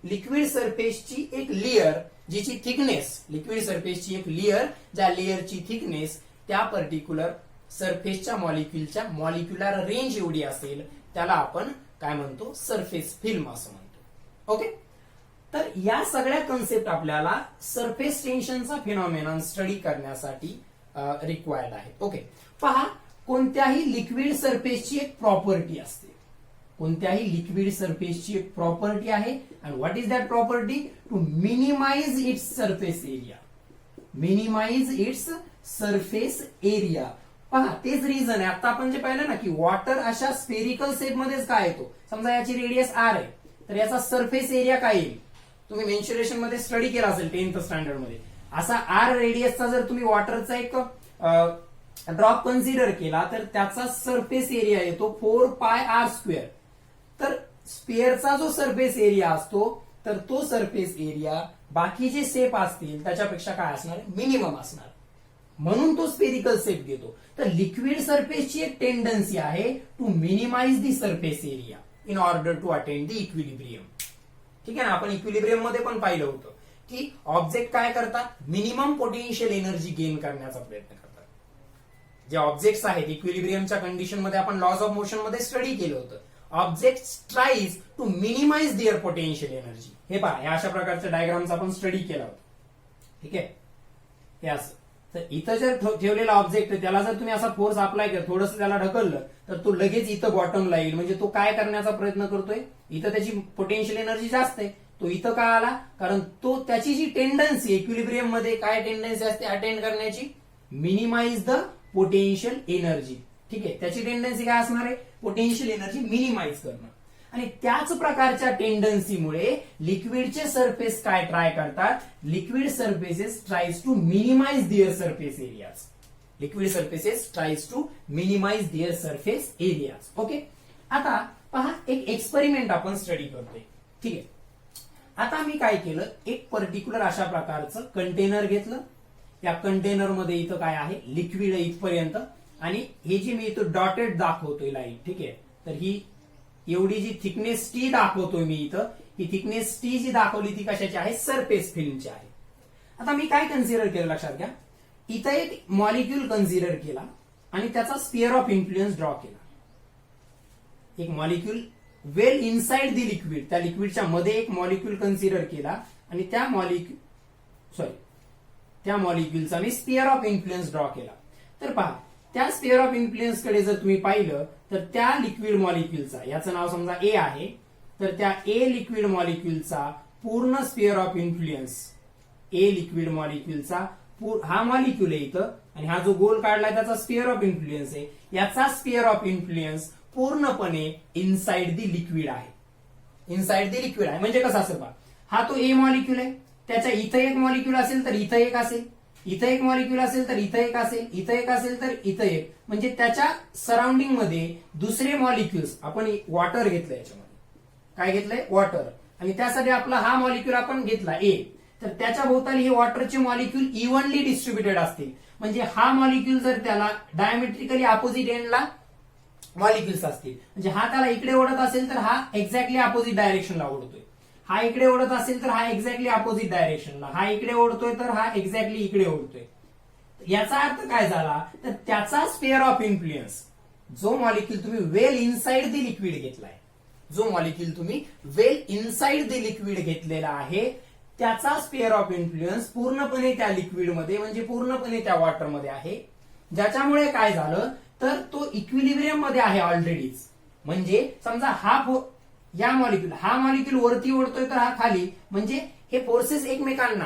लिक्विड सरफेसची एक लेअर जिची थिकनेस, लिक्विड सरफेसची एक लेअर ज्या लेअरची थिकनेस त्या पर्टिक्युलर सरफेसच्या मॉलिक्युलच्या मॉलिक्युलर रेंज एवढी असेल त्याला आपण काय म्हणतो? सरफेस फिल्म असं म्हणतो. ओके, तर या सगळ्या कन्सेप्ट आपल्याला सरफेस टेन्शनचा फिनॉमिनॉन स्टडी करण्यासाठी रिक्वायर्ड आहे. ओके, पहा, कोणत्याही लिक्विड सरफेसची एक प्रॉपर्टी असते. कोणत्याही लिक्विड सरफेसची एक प्रॉपर्टी आहे. And what is that property? To minimize its surface area. Minimize its surface area. पहा, तेच रिझन आहे. आता आपण जे पाहिलं ना की वॉटर अशा स्पेरिकल शेप मध्येच काय येतो. समजा याची रेडियस आर आहे तर याचा सरफेस एरिया काय येईल? तुम्ही मेन्शुरेशन मध्ये स्टडी केला असेल 10th स्टँडर्ड मध्ये. असा आर रेडियसचा जर तुम्ही वॉटरचा एक ड्रॉप कन्सिडर केला तर त्याचा सरफेस एरिया येतो 4πr². तर स्पेअरचा जो सरफेस एरिया असतो तर तो सरफेस एरिया बाकीचे शेप असतील त्याच्यापेक्षा काय असणार? मिनिमम असणार. म्हणून तो स्पेरिकल शेप घेतो. तर लिक्विड सरफेसची एक टेंडन्सी आहे to minimize the surface area in order to attend the equilibrium. ठीक आहे ना, आपण इक्विलिब्रियम मध्ये पण पाहिलं होतं की ऑब्जेक्ट काय करतात? मिनिमम पोटेन्शियल एनर्जी गेन करण्याचा प्रयत्न करतात. जे ऑब्जेक्ट्स आहेत इक्विलिब्रियमच्या कंडिशन मध्ये आपण लॉज ऑफ मोशन मध्ये स्टडी केलं होतं. Object tries to minimize their potential energy. हे पहा, या अशा प्रकारच्या डायग्रामचा आपण स्टडी केला होता. ठीक आहे, हे असं. तर इथं जर ठेवलेला ऑब्जेक्ट त्याला जर तुम्ही असा फोर्स अप्लाय केला, थोडंसं त्याला ढकललं तर तो लगेच इथं बॉटमला येईल. म्हणजे तो काय करण्याचा प्रयत्न करतोय? इथं त्याची पोटेन्शियल एनर्जी जास्त आहे. तो इथं काय आला? कारण तो त्याची जी टेंडन्सी इक्विलिब्रियम मध्ये काय टेंडन्सी असते अटेंड करण्याची? Minimize the potential energy. ठीक आहे, त्याची टेंडन्सी काय असणार आहे? पोटेन्शियल एनर्जी मिनिमाइज करणं. आणि त्याच प्रकारच्या टेंडन्सीमुळे लिक्विडचे सरफेस काय ट्राय करतात, liquid surfaces tries to minimize their surface areas. Liquid surfaces tries to minimize their surface areas. Okay, आता पहा एक एक्सपेरिमेंट आपण स्टडी करतोय. ठीक आहे, आता मी काय केलं, एक पर्टिक्युलर अशा प्रकारचं कंटेनर घेतलं. या कंटेनर मध्ये इथं काय आहे, लिक्विड आहे इथपर्यंत, आणि हे जी मी इथं डॉटेड दाखवतोय लाईन. ठीक आहे, तर ही एवढी जी थिकनेस टी दाखवतोय मी इथं, ही थिकनेस टी जी दाखवली ती कशाची आहे, सरफेस फिल्मची आहे. आता मी काय कन्सिडर केलं लक्षात घ्या, इथं एक मॉलिक्यूल कन्सिडर केला आणि त्याचा स्पिअर ऑफ इन्फ्लुएन्स ड्रॉ केला. एक molecule well inside the liquid, त्या लिक्विडच्या मध्ये एक मॉलिक्यूल कन्सिडर केला आणि त्या मॉलिक्यूलचा मी स्पिअर ऑफ इन्फ्लुएन्स ड्रॉ केला. तर पहा, त्या स्पिअर ऑफ इन्फ्लुएन्स कडे जर तुम्ही पाहिलं तर त्या लिक्विड मॉलिक्यूलचा, याचं नाव समजा ए आहे, तर त्या ए लिक्विड मॉलिक्यूलचा पूर्ण sphere of influence, A liquid मॉलिक्यूलचा हा मॉलिक्यूल आहे इथं, आणि हा जो गोल काढलाय त्याचा स्पिअर ऑफ इन्फ्लुएन्स आहे, याचा स्पिअर ऑफ इन्फ्लुएन्स पूर्णपणे इनसाइड दी लिक्विड आहे. इनसाइड दी लिक्विड आहे म्हणजे कसं असेल बा, हा तो ए मॉलिक्यूल आहे, त्याच्या इथं एक मॉलिक्यूल असेल तर इथं एक असेल, इथं एक मॉलिक्यूल असेल तर इथं एक असेल, इथं एक असेल तर इथं एक, म्हणजे त्याच्या सराउंडिंग मध्ये दुसरे मॉलिक्युल्स, आपण वॉटर घेतलं याच्यामध्ये, काय घेतलंय, वॉटर, आणि त्यासाठी आपला हा मॉलिक्यूल आपण घेतला ए, तर त्याच्या भोवताली हे वॉटरचे मॉलिक्यूल इव्हनली डिस्ट्रीब्युटेड असतील. म्हणजे हा मॉलिक्यूल जर त्याला डायमेट्रिकली अपोजिट एंडला मॉलिक्युल्स असतील, म्हणजे हा त्याला इकडे ओढत असेल तर हा एक्झॅक्टली अपोजिट डायरेक्शनला ओढतोय, हा इकडे ओढत असेल तर हा एक्झॅक्टली अपोजिट डायरेक्शनला, हा इकडे ओढतोय तर हा एक्झॅक्टली इकडे ओढतोय. याचा अर्थ काय झाला, तर त्याचा स्पिअर ऑफ इन्फ्लुएन्स, जो मॉलिक्यूल तुम्ही वेल इनसाइड दी लिक्विड घेतलाय, जो मॉलिक्यूल तुम्ही वेल इनसाइड दी लिक्विड घेतलेला आहे, त्याचा स्पिअर ऑफ इन्फ्लुएन्स पूर्णपणे त्या लिक्विडमध्ये, म्हणजे पूर्णपणे त्या वॉटरमध्ये आहे. ज्याच्यामुळे काय झालं, तर तो इक्विलिब्रियम मध्ये आहे ऑलरेडीच. म्हणजे समजा हा मॉलिक्यूल वरती ओढतोय तर हा खाली, म्हणजे हे फोर्सेस एकमेकांना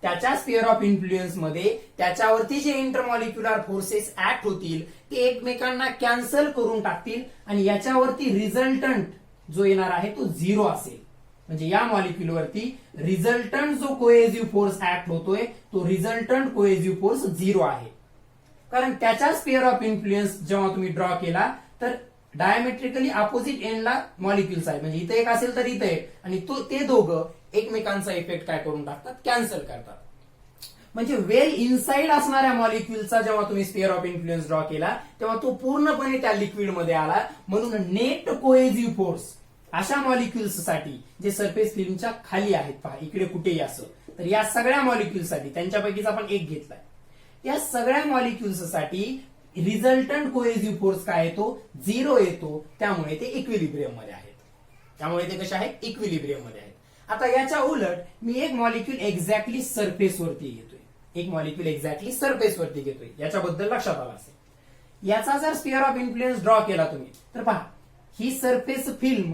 त्याच्या स्पिअर ऑफ इन्फ्लुएन्स मध्ये त्याच्यावरती जे इंटरमॉलिक्युलर फोर्सेस ऍक्ट होतील ते एकमेकांना कॅन्सल करून टाकतील, आणि याच्यावरती रिझल्टंट जो येणार आहे तो 0 असेल. म्हणजे या मॉलिक्यूलवरती रिझल्टंट जो कोएझिव्ह फोर्स ऍक्ट होतोय तो रिझल्टंट कोएझिव्ह फोर्स 0 आहे. कारण त्याच्या स्पिअर ऑफ इन्फ्लुएन्स जेव्हा तुम्ही ड्रॉ केला तर डायमेट्रिकली अपोजिट एंडला मॉलिक्युल्स आहेत, म्हणजे इथे एक असेल तर इथे एक, आणि ते दोघं एकमेकांचा इफेक्ट काय करून टाकतात, कॅन्सल करतात. म्हणजे वेल इनसाइड असणाऱ्या मॉलिक्युलचा जेव्हा तुम्ही स्पिअर ऑफ इन्फ्लुएन्स ड्रॉ केला तेव्हा तो पूर्णपणे त्या लिक्विडमध्ये आला. म्हणून नेट कोएझिव्ह फोर्स अशा मॉलिक्युल्ससाठी जे सरफेस फिल्मच्या खाली आहेत, पहा इकडे कुठेही असं, तर या सगळ्या मॉलिक्युल्ससाठी, त्यांच्यापैकीच आपण एक घेतलाय, या सगळ्या मॉलिक्युल्ससाठी रिझल्टंट कोएझिव्ह फोर्स काय येतो, 0 येतो. त्यामुळे ते इक्विलिब्रियम मध्ये आहेत. त्यामुळे ते कसे आहेत, इक्विलिब्रियम मध्ये आहेत. आता याच्या उलट मी एक मॉलिक्यूल एक्झॅक्टली सरफेस वरती घेतोय, एक मॉलिक्यूल एक्झॅक्टली सरफेस वरती घेतोय, याच्याबद्दल लक्षात आलं असेल. याचा जर स्पिअर ऑफ इन्फ्लुएन्स ड्रॉ केला तुम्ही तर पहा, ही सरफेस फिल्म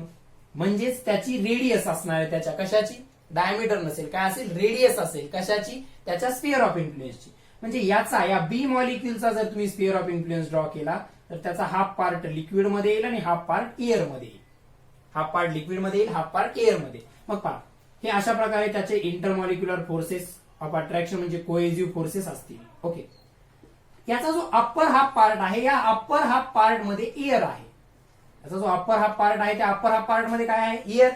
म्हणजेच त्याची रेडियस असणार आहे, त्याच्या कशाची, डायमीटर नसेल, काय असेल, रेडियस असेल, कशाची, त्याच्या स्पिअर ऑफ इन्फ्लुएन्सची. म्हणजे याचा, या बी मॉलिक्यूलचा जर तुम्ही स्पिअर ऑफ इन्फ्लुएन्स ड्रॉ केला तर त्याचा हाफ पार्ट लिक्विड मध्ये येईल आणि हाफ पार्ट एअर मध्ये येईल. हाफ पार्ट लिक्विड मध्ये येईल, हाफ पार्ट एअर मध्ये. मग पहा, हे अशा प्रकारे त्याचे इंटरमॉलिक्युलर फोर्सेस ऑफ अट्रॅक्शन म्हणजे कोएझिव्ह फोर्सेस असतील. ओके, याचा जो अप्पर हाफ पार्ट आहे, या अप्पर हाफ पार्ट मध्ये एअर आहे. याचा जो अप्पर हाफ पार्ट आहे त्या अप्पर हाफ पार्ट मध्ये काय आहे, एअर.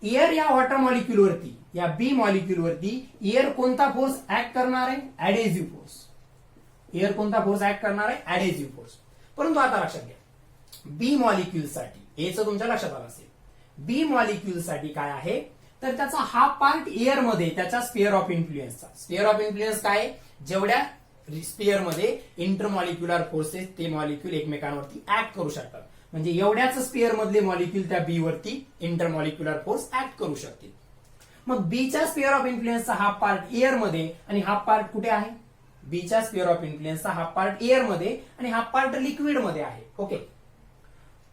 एअर या वॉटर मॉलिक्यूलवरती, या बी मॉलिक्यूलवरती एअर कोणता फोर्स ऍक्ट करणार आहे, ऍडेझिव्ह फोर्स. एअर कोणता फोर्स ऍक्ट करणार आहे, ऍडेझिव्ह फोर्स. परंतु आता लक्षात घ्या, बी मॉलिक्यूलसाठी, एचं तुमच्या लक्षात आलं असेल, बी मॉलिक्यूलसाठी काय आहे, तर त्याचा हाफ पार्ट एअर मध्ये, त्याच्या स्पिअर ऑफ इन्फ्लुएन्सचा. स्पिअर ऑफ इन्फ्लुएन्स काय आहे, जेवढ्या स्पिअर मध्ये इंटरमॉलिक्युलर फोर्सेस ते मॉलिक्यूल एकमेकांवरती ऍक्ट करू शकतात. म्हणजे एवढ्याच स्पिअर मधले मॉलिक्यूल त्या बी वरती इंटरमॉलिक्युलर फोर्स ऍक्ट करू शकतील. मग बीच्या स्पिअर ऑफ इन्फ्लुएन्सचा हाफ पार्ट एअर मध्ये आणि हाफ पार्ट कुठे आहे, बीच्या स्पिअर ऑफ इन्फ्लुएन्सचा हाफ पार्ट एअर मध्ये आणि हाफ पार्ट लिक्विड मध्ये आहे. ओके,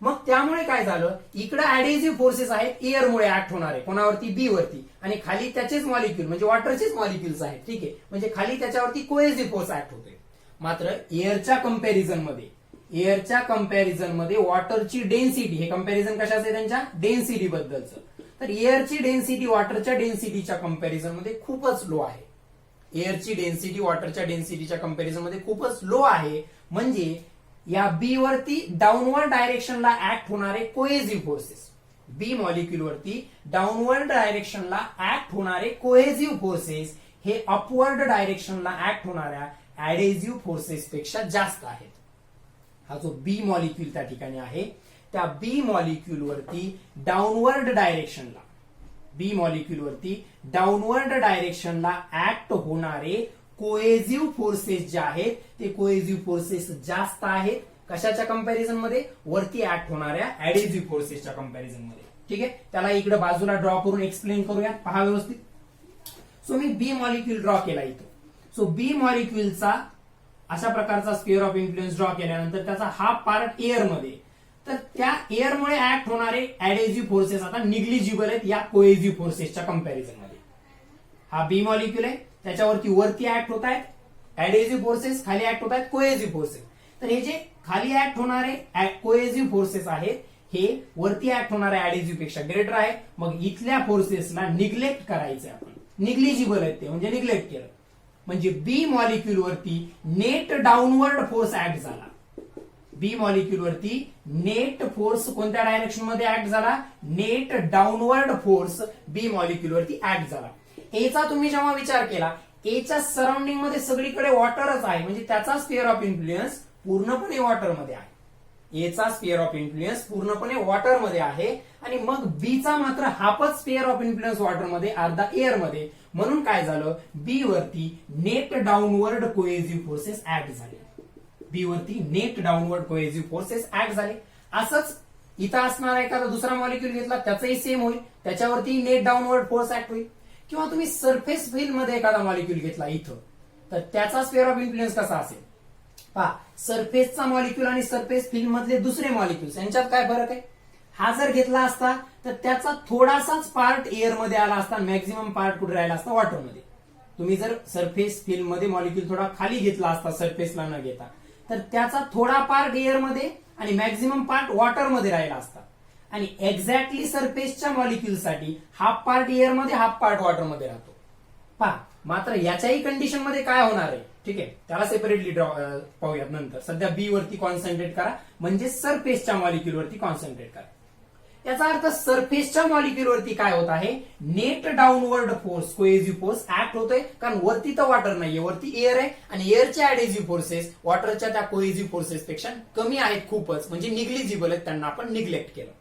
मग त्यामुळे काय झालं, इकडे ऍडेझिव्ह फोर्सेस आहेत एअरमुळे ऍक्ट होणारे, कोणावरती, बी वरती, आणि खाली त्याचेच मॉलिक्यूल म्हणजे वॉटरचेच मॉलिक्यूल्स आहेत. ठीक आहे, म्हणजे खाली त्याच्यावरती कोएझिव्ह फोर्स ऍक्ट होतोय. मात्र एअरच्या कंपॅरिझन मध्ये एअरच्या कंपॅरिझन मध्ये वॉटरची डेन्सिटी, हे कंपॅरिझन कशाचं आहे त्यांच्या डेन्सिटी बद्दलचं, तर एअरची डेन्सिटी वॉटरच्या डेन्सिटीच्या कंपॅरिझन मध्ये खूपच लो आहे. एअरची डेन्सिटी वॉटरच्या डेन्सिटीच्या कंपॅरिझन मध्ये खूपच लो आहे. म्हणजे या बी वरती डाऊनवर्ड डायरेक्शनला ऍक्ट होणारे कोहेसिव्ह फोर्सेस, बी मॉलिक्यूल वरती डाऊनवर्ड डायरेक्शनला ऍक्ट होणारे कोहेसिव्ह फोर्सेस हे अपवर्ड डायरेक्शनला ऍक्ट होणाऱ्या ऍडेसिव्ह फोर्सेस पेक्षा जास्त आहेत. हा जो बी मॉलिक्यूल त्या ठिकाणी आहे, त्या बी मॉलिक्यूल वरती डाऊनवर्ड डायरेक्शनला, बी मॉलिक्यूल वरती डाऊनवर्ड डायरेक्शनला ऍक्ट होणारे कोहेसिव्ह फोर्सेस जे आहेत ते कोहेसिव्ह फोर्सेस जास्त आहेत. कशाच्या कंपॅरिझन मध्ये? वरती ऍक्ट होणाऱ्या ऍडेसिव्ह फोर्सेसच्या कंपॅरिझन मध्ये. ठीक आहे, त्याला इकडे बाजूला ड्रॉ करून एक्सप्लेन करूया, पहा व्यवस्थित. सो मी बी मॉलिक्यूल ड्रॉ केला इथं. सो बी मॉलिक्यूलचा अशा प्रकारचा स्फिअर ऑफ इन्फ्लुएन्स ड्रॉ केल्यानंतर त्याचा हा पार्ट एअर मध्ये, तर त्या एअरमुळे ऍक्ट होणारे ऍडेसिव्ह फोर्सेस आता निग्लिजिबल आहेत या कोहेसिव्ह फोर्सेसच्या कंपॅरिझन मध्ये. हा बी मॉलिक्यूल आहे, त्याच्यावरती वरती ऍक्ट होत आहेत ऍडेसिव्ह फोर्सेस, खाली ऍक्ट होत आहेत कोहेसिव्ह फोर्सेस. तर हे जे खाली ऍक्ट होणारे कोहेसिव्ह फोर्सेस आहेत हे वरती ऍक्ट होणाऱ्या ऍडेसिव्ह पेक्षा ग्रेटर आहे. मग इथल्या फोर्सेसला निग्लेक्ट करायचे आपण, निग्लिजिबल आहेत ते म्हणजे निग्लेक्ट केलं. म्हणजे बी मॉलिक्यूल वरती नेट डाऊनवर्ड फोर्स ऍक्ट झाला. बी मॉलिक्यूल वरती नेट फोर्स कोणत्या डायरेक्शन मध्ये ऍक्ट झाला? नेट डाऊनवर्ड फोर्स बी मॉलिक्यूल वरती ऍक्ट झाला. एचा तुम्ही जेव्हा विचार केला, एच्या सराउंडिंग मध्ये सगळीकडे वॉटरच आहे, म्हणजे त्याचा स्फिअर ऑफ इन्फ्लुएन्स पूर्णपणे वॉटरमध्ये आहे. एचा स्फिअर ऑफ इन्फ्लुएन्स पूर्णपणे वॉटरमध्ये आहे आणि मग बीचा मात्र हाफच स्फिअर ऑफ इन्फ्लुएन्स वॉटरमध्ये, अर्धा एअरमध्ये. म्हणून काय झालं? बी वरती net downward cohesive forces act झाले. बी वरती net downward cohesive forces act झाले. असंच इथं असणारा एखादा दुसरा मॉलिक्यूल घेतला त्याचंही सेम होईल, त्याच्यावरती नेट डाऊनवर्ड फोर्स ऍक्ट होईल. किंवा तुम्ही सरफेस फील्ड मध्ये एखादा मॉलिक्यूल घेतला इथं, तर त्याचा स्फिअर ऑफ इन्फ्लुएन्स कसा असेल? पहा, सरफेसचा मॉलिक्यूल आणि सरफेस फील्ड मधले दुसरे मॉलिक्यूल्स यांच्यात काय फरक आहे? हा जर घेतला असता तर त्याचा थोडासाच पार्ट एअरमध्ये आला असता, मॅक्झिमम पार्ट कुठे राहिला असता? वॉटरमध्ये. तुम्ही जर सरफेस फील्ड मध्ये मॉलिक्यूल थोडा खाली घेतला असता सरफेसला न घेता, तर त्याचा थोडा पार्ट एअरमध्ये आणि मॅक्झिमम पार्ट वॉटरमध्ये राहिला असता. आणि एक्झॅक्टली सरफेसच्या मॉलिक्यूलसाठी हाफ पार्ट एअरमध्ये हाफ पार्ट वॉटरमध्ये राहतो. पहा, मात्र याच्याही कंडिशन मध्ये काय होणार आहे? ठीक आहे, त्याला सेपरेटली पाहूयात नंतर. सध्या बी वरती कॉन्सन्ट्रेट करा, म्हणजे सरफेसच्या मॉलिक्यूल वरती कॉन्सन्ट्रेट करा. याचा अर्थ सरफेसच्या मॉलिक्यूल वरती काय होत आहे? Net downward force cohesive force act होतोय, कारण वरती तर वॉटर नाहीये, वरती एअर आहे आणि एअरच्या ऍडेसिव्ह फोर्सेस वॉटरच्या त्या कोहेसिव्ह फोर्सेस पेक्षा कमी आहेत खूपच, म्हणजे निग्लिजिबल आहेत, त्यांना आपण निग्लेक्ट केलं.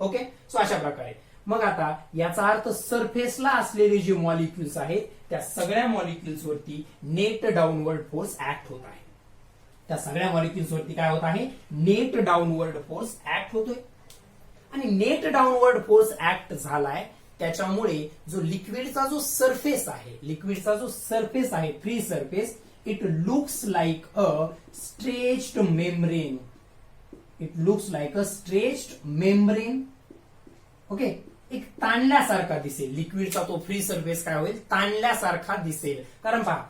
ओके, सो अशा प्रकारे. मग आता याचा अर्थ सरफेसला असलेले जे मॉलिक्युल्स आहेत त्या सगळ्या मॉलिक्युल्स वरती नेट डाऊनवर्ड फोर्स ऍक्ट होत आहे. त्या सगळ्या मॉलिक्युल्स वरती काय होत आहे? नेट डाऊनवर्ड फोर्स ऍक्ट होतोय. आणि नेट डाऊनवर्ड फोर्स ऍक्ट झालाय, त्याच्यामुळे जो लिक्विडचा जो सरफेस आहे, लिक्विडचा जो सरफेस आहे, free surface, it looks like a stretched membrane. It looks like a stretched membrane. Okay, एक ताणल्यासारखा दिसेल. लिक्विडचा तो फ्री सरफेस काय होईल? ताणल्यासारखा दिसेल. कारण पहा,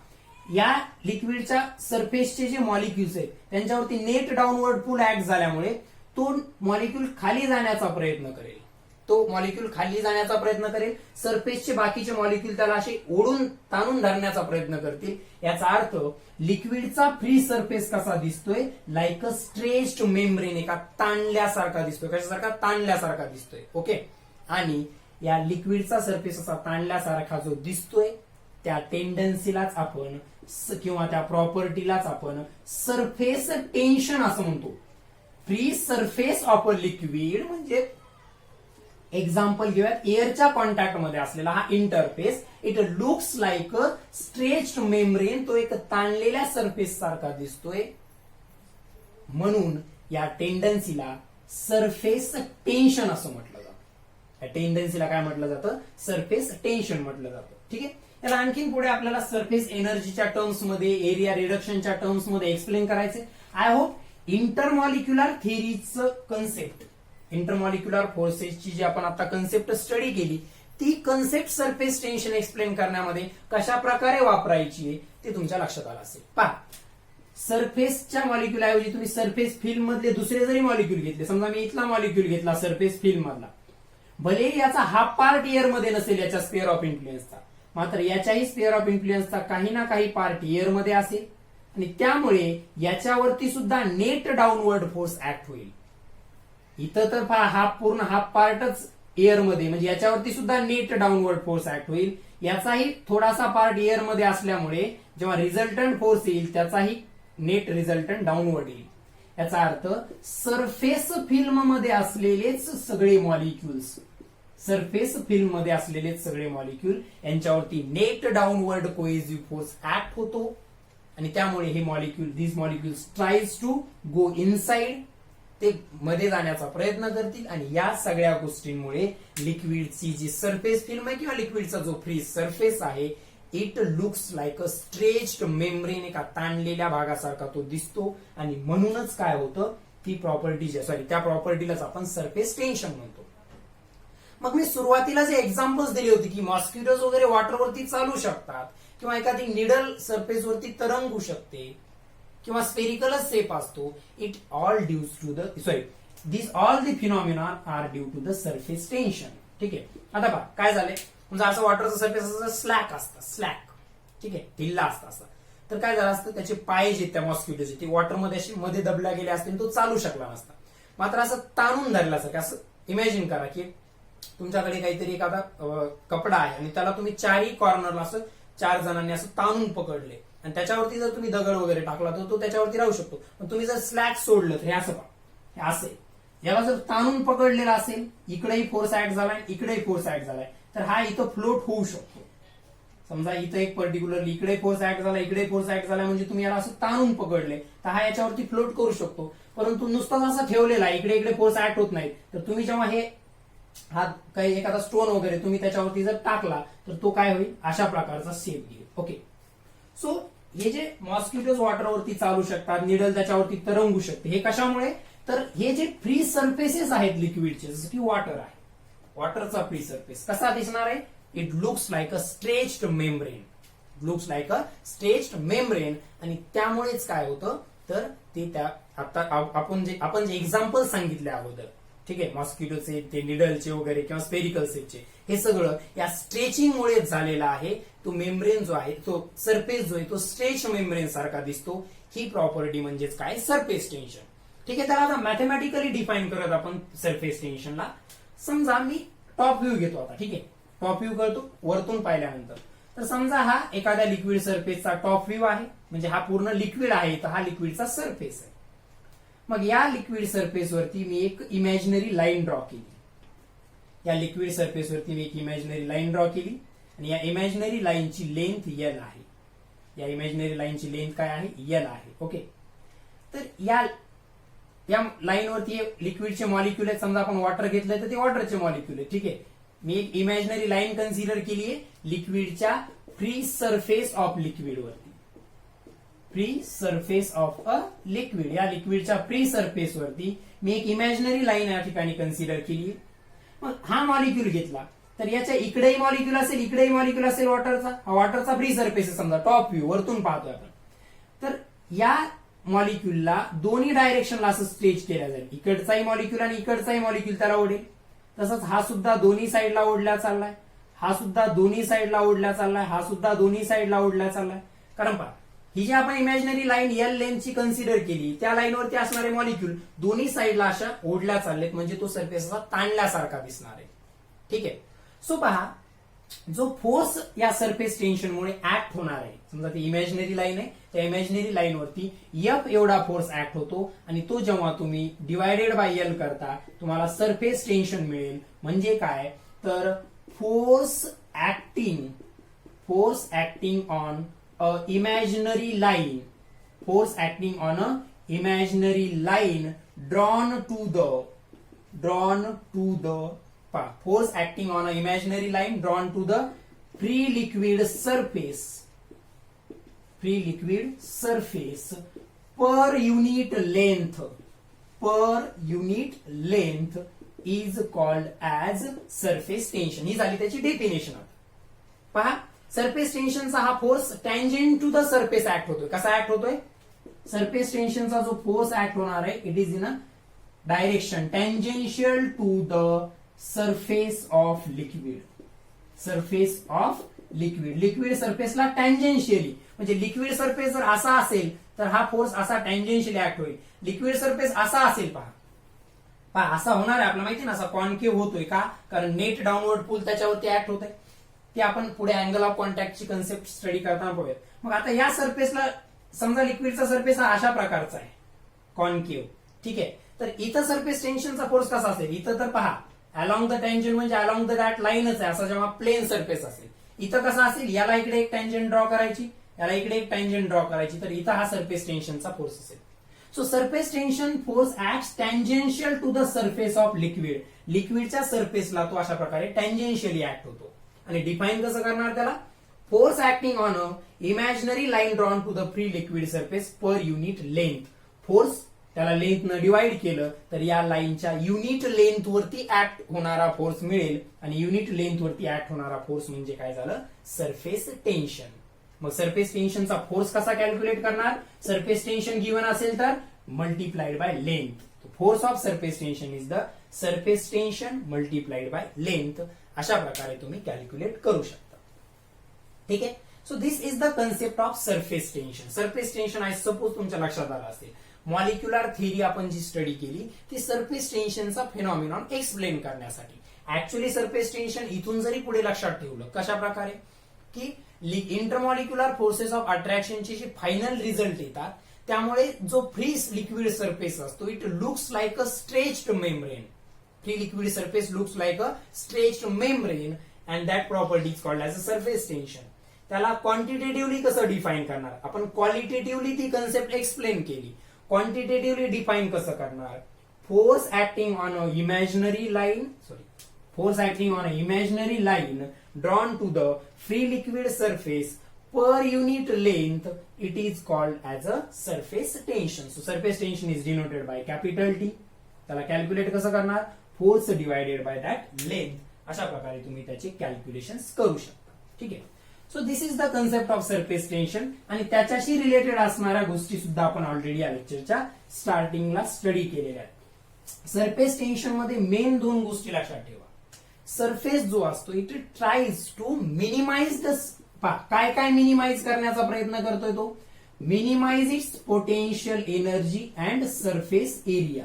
या लिक्विडच्या सरफेसचे जे मॉलिक्युल्स आहेत त्यांच्यावरती नेट डाऊनवर्ड पुल ऍक्ट झाल्यामुळे तो मॉलिक्यूल खाली जाण्याचा प्रयत्न करेल. तो मॉलिक्यूल खाली जाण्याचा प्रयत्न करेल, सरफेसचे बाकीचे मॉलिक्यूल त्याला असे ओढून ताणून धरण्याचा प्रयत्न करतील. याचा अर्थ लिक्विडचा फ्री सरफेस कसा दिसतोय? लाईक अ स्ट्रेच्ड मेम्ब्रेन, एका ताणल्यासारखा दिसतोय. कशासारखा? ताणल्यासारखा दिसतोय. ओके, आणि या लिक्विडचा सरफेस असा ताणल्यासारखा जो दिसतोय त्या टेंडन्सीलाच आपण किंवा त्या प्रॉपर्टीलाच आपण सरफेस टेन्शन असं म्हणतो. Free surface of a liquid म्हणजे एक्झाम्पल घेऊयात, एअरच्या कॉन्टॅक्ट मध्ये असलेला हा interface, it looks like a stretched membrane. तो एक ताणलेल्या सरफेस सारखा दिसतोय. म्हणून या टेंडन्सीला सरफेस टेन्शन असं म्हटलं जातं. या टेंडन्सीला काय म्हटलं जातं? सरफेस टेन्शन म्हटलं जातं. ठीक आहे, याला आणखीन पुढे आपल्याला सरफेस एनर्जीच्या टर्म्स मध्ये, एरिया रिडक्शनच्या टर्म्स मध्ये एक्सप्लेन करायचे. आय होप इंटरमॉलिक्युलर थिअरीचं कन्सेप्ट, इंटरमॉलिक्युलर फोर्सेसची जी आपण आता कन्सेप्ट स्टडी केली, ती कन्सेप्ट सरफेस टेन्शन एक्सप्लेन करण्यामध्ये कशा प्रकारे वापरायची आहे ते तुमच्या लक्षात आलं असेल. पहा, सरफेसच्या मॉलिक्युल ऐवजी तुम्ही सरफेस फिल्म मधले दुसरे जरी मॉलिक्युल घेतले, समजा मी इथला मॉलिक्युल घेतला सरफेस फिल्म मधला, भले याचा हाफ पार्ट एअर मध्ये नसेल याच्या स्पेअर ऑफ इन्फ्लुएन्सचा, मात्र याच्याही स्पेअर ऑफ इन्फ्लुएन्सचा काही ना काही पार्ट एअर मध्ये असेल आणि त्यामुळे याच्यावरती सुद्धा नेट डाऊनवर्ड फोर्स ऍक्ट होईल. इथं तर पूर्ण हाफ पार्टच एअर मध्ये, म्हणजे याच्यावरती सुद्धा नेट डाऊनवर्ड फोर्स ऍक्ट होईल. याचाही थोडासा पार्ट एअर मध्ये असल्यामुळे जेव्हा रिझल्टंट फोर्स येईल त्याचाही नेट रिझल्टंट डाऊनवर्ड येईल. याचा अर्थ सरफेस फिल्म मध्ये असलेलेच सगळे मॉलिक्युल्स, सरफेस फिल्म मध्ये असलेले सगळे मॉलिक्युल यांच्यावरती net downward cohesive force act होतो आणि त्यामुळे हे molecule, this molecules tries to go inside, ते मध्ये जाण्याचा प्रयत्न करतील आणि या सगळ्या गोष्टींमुळे लिक्विडची जी सरफेस फिल्म आहे किंवा लिक्विडचा जो फ्री सरफेस आहे, it looks like a stretched membrane, एका ताणलेल्या भागासारखा तो दिसतो आणि म्हणूनच काय होतं, ती प्रॉपर्टी, त्या प्रॉपर्टीलाच आपण सरफेस टेन्शन म्हणतो. मग मी सुरुवातीला जे एक्झाम्पल्स दिली होती की मॉस्किटोज वगैरे वॉटरवरती चालू शकतात किंवा एखादी निडल सरफेसवरती तरंगू शकते किंवा स्पेरिकलच शेप असतो, it all dues to this all the phenomena are due to the surface tension. ठीक आहे. आता पहा काय झालंय, म्हणजे असं वॉटरचं सरफेस असं स्लॅक असतं, स्लॅक, ठीक आहे, ढिल्ला असतं असं, तर काय झालं असतं, त्याचे पाय जे त्या मॉस्किटोचे ते वॉटरमध्ये असे मध्ये दबल्या गेले असते, तो चालू शकला नसता. मात्र असं ताणून धरल्यासारखं असं इमॅजिन करा की तुमच्याकडे काहीतरी एखादा कपडा आहे आणि त्याला तुम्ही चारही कॉर्नरला असं 4 जणांनी असं ताणून पकडले आणि त्याच्यावरती जर तुम्ही दगड वगैरे टाकला तर तो त्याच्यावरती राहू शकतो. पण तुम्ही जर स्लॅक सोडलं तर हे असं पहा, हे असे याला जर ताणून पकडलेला असेल, इकडेही फोर्स ऍक्ट झालाय, इकडेही फोर्स ऍक्ट झालाय, तर हा इथं फ्लोट होऊ शकतो. समजा इथं एक पर्टिक्युलरली इकडे फोर्स ऍक्ट झाला, इकडे फोर्स ऍक्ट झाला, म्हणजे तुम्ही याला असं ताणून पकडले तर हा याच्यावरती फ्लोट करू शकतो. परंतु नुसताच असं ठेवलेला आहे, इकडे इकडे फोर्स ऍक्ट होत नाही, तर तुम्ही जेव्हा हे हा काही एखादा स्टोन वगैरे तुम्ही त्याच्यावरती जर टाकला तर तो काय होईल, अशा प्रकारचा शेप घेईल. ओके. सो हे जे मॉस्किटोज वॉटरवरती चालू शकतात, निडल त्याच्यावरती तरंगू शकते, हे कशामुळे, तर हे जे फ्री सरफेसेस आहेत लिक्विडचे, जसं की वॉटर आहे, वॉटरचा फ्री सरफेस कसा दिसणार आहे, it looks like a stretched membrane, looks like a stretched membrane. आणि त्यामुळेच काय होतं, तर ते त्या आता आपण जे एक्झाम्पल सांगितले अगोदर, ठीक आहे, मॉस्किटोचे, ते निडलचे वगैरे किंवा स्पेरिकल शेपचे, हे सगळं या स्ट्रेचिंगमुळेच झालेलं आहे. तो मेम्ब्रेन जो आहे, तो सरफेस जो आहे तो स्ट्रेच मेम्ब्रेन सारखा दिसतो. ही प्रॉपर्टी म्हणजेच काय, सरफेस टेन्शन. ठीक आहे. त्याला आता मॅथमॅटिकली डिफाईन करत आपण सरफेस टेन्शनला. समजा मी टॉप व्ह्यू घेतो आता, ठीक आहे, टॉप व्ह्यू करतो वरतून पाहिल्यानंतर. तर समजा हा एखाद्या लिक्विड सरफेसचा टॉप व्ह्यू आहे, म्हणजे हा पूर्ण लिक्विड आहे, तर हा लिक्विडचा सरफेस आहे. मग या लिक्विड सरफेसवरती मी एक इमॅजिनरी लाईन ड्रॉ केली, या लिक्विड सरफेसवरती मी एक इमॅजिनरी लाईन ड्रॉ केली आणि या इमॅजिनरी लाईनची लेंथ एल आहे. या इमॅजिनरी लाईनची लेंथ काय आहे, एल आहे. ओके. तर या लाईनवरती लिक्विडचे मॉलिक्युल आहेत, समजा आपण वॉटर घेतलंय तर ते वॉटरचे मॉलिक्युल आहे. ठीक आहे. मी एक इमॅजिनरी लाईन कन्सिडर केली आहे लिक्विडच्या फ्री सरफेस ऑफ लिक्विड वरती, free surface of a liquid, या लिक्विडच्या फ्री सरफेस वरती मी एक इमॅजिनरी लाईन या ठिकाणी कन्सिडर केली. मग हा मॉलिक्युल घेतला तर याच्या इकडेही मॉलिक्युल असेल, इकडेही मॉलिक्युल असेल वॉटरचा, हा वॉटरचा फ्री सरफेस आहे समजा, टॉप व्ह्यू वरतून पाहतोय आपण. तर या मॉलिक्युलला दोन्ही डायरेक्शनला असं स्ट्रेच केल्या जाईल, इकडचाही मॉलिक्युल आणि इकडचाही मॉलिक्युल त्याला ओढेल. तसंच हा सुद्धा दोन्ही साईडला ओढल्या चाललाय, हा सुद्धा दोन्ही साईडला ओढल्या चाललाय, हा सुद्धा दोन्ही साईडला ओढल्या चाललाय. कारण पहा, ही जी आपण इमॅजिनरी लाईन एल लेंथची कन्सिडर केली, त्या लाईनवरती असणारे मॉलिक्युल दोन्ही साईडला अशा ओढल्या चाललेत, म्हणजे तो सरफेस असा ताणल्यासारखा दिसणार आहे. ठीक आहे. सो पहा, जो फोर्स या सरफेस टेन्शनमुळे ऍक्ट होणार आहे, समजा ती इमॅजिनरी लाईन आहे, त्या इमॅजिनरी लाईनवरती एफ एवढा फोर्स ऍक्ट होतो आणि तो जेव्हा तुम्ही डिवायडेड बाय एल करता तुम्हाला सरफेस टेन्शन मिळेल. म्हणजे काय, तर force acting on a imaginary line, force acting on a imaginary line drawn to the force acting on an imaginary line drawn to the free liquid surface per unit length is called as surface tension. ही झाली त्याची definition. पहा, surface टेन्शनचा हा force tangent to the surface act होतोय. कसा act होतोय, surface टेन्शनचा जो फोर्स ऍक्ट होणार आहे it is in a direction tangential to the surface of liquid. Surface of liquid, liquid सरफेसला टँजेन्शियली, म्हणजे लिक्विड सरफेस जर असा असेल तर हा फोर्स असा टँजेन्शियली ऍक्ट होईल. लिक्विड सरफेस असा असेल पहा असा होणार आहे, आपल्याला माहिती ना, असा कॉन्केव्ह होतोय का, कारण नेट डाऊनवर्ड पुल त्याच्यावरती ऍक्ट होत आहे. ते आपण पुढे अँगल ऑफ कॉन्टॅक्टची कन्सेप्ट स्टडी करताना पाहूयात. मग आता या सरफेसला समजा लिक्विडचा सरफेस हा अशा प्रकारचा आहे, कॉन्केव्ह, ठीक आहे. तर इथं सरफेस टेन्शनचा फोर्स कसा असेल, इथं तर पहा अलॉंग द टँजंट म्हणजे अलॉंग द दॅट लाईनच आहे, असा जेव्हा प्लेन सरफेस असेल. इथं कसा असेल, याला इकडे एक टँजंट ड्रॉ करायची, याला इकडे एक टँजंट ड्रॉ करायची, तर इथं हा सरफेस टेन्शनचा फोर्स असेल. So surface tension force act tangential to the surface of liquid. लिक्विडच्या सरफेसला तो अशा प्रकारे टँजेन्शियली ऍक्ट होतो. आणि डिफाईन कसं करणार त्याला, force acting on a imaginary line drawn to the free liquid surface per unit length. Force त्याला लेंथनं डिवाइड केलं तर या लाईनच्या युनिट लेंथ वरती ऍक्ट होणारा फोर्स मिळेल, आणि युनिट लेंथ वरती ऍक्ट होणारा फोर्स म्हणजे काय झालं, सरफेस टेन्शन. मग सरफेस टेन्शनचा फोर्स कसा कॅल्क्युलेट करणार, सरफेस टेन्शन गिवन असेल तर multiplied by length. Force of surface tension is the surface tension multiplied by length. अशा प्रकारे तुम्ही कॅल्क्युलेट करू शकता. ठीक आहे. So this is the concept of surface tension. Surface tension I suppose तुमच्या लक्षात आलं असेल, मॉलिक्युलर थिअरी आपण जी स्टडी केली ती सरफेस टेन्शनचा फिनॉमिनॉन एक्सप्लेन करण्यासाठी. ऍक्च्युअली सरफेस टेन्शन इथून जरी पुढे लक्षात ठेवलं कशा प्रकारे की इंटरमॉलिक्युलर फोर्सेस ऑफ अट्रॅक्शनचे जे फायनल रिझल्ट येतात त्यामुळे जो फ्री लिक्विड सरफेस असतो it looks like a stretched membrane. Free liquid surface looks like a stretched membrane and that property is called as a surface tension. त्याला क्वांटिटेटिव्हली कसं define करणार, आपण क्वालिटेटिव्हली ती कन्सेप्ट एक्सप्लेन केली. क्वांटिटेटिव्हली डिफाईन कसं करणार, force acting on a imaginary line, force acting on an imaginary line drawn to the free liquid surface per unit length, it is called as a surface tension. So surface tension is denoted by capital T. त्याला calculate कसं करणार, force divided by that length. अशा प्रकारे तुम्ही त्याचे calculation करू शकता. ठीक आहे. So this is the concept of surface tension, आणि त्याच्याशी रिलेटेड असणाऱ्या गोष्टी सुद्धा आपण ऑलरेडी या लेक्चरच्या स्टार्टिंगला स्टडी केलेल्या आहेत. सरफेस टेन्शन मध्ये मेन दोन गोष्टी लक्षात ठेवा. सरफेस जो असतो it tries to minimize the, काय काय मिनिमाइज करण्याचा प्रयत्न करतोय तो, minimize its potential energy and surface area.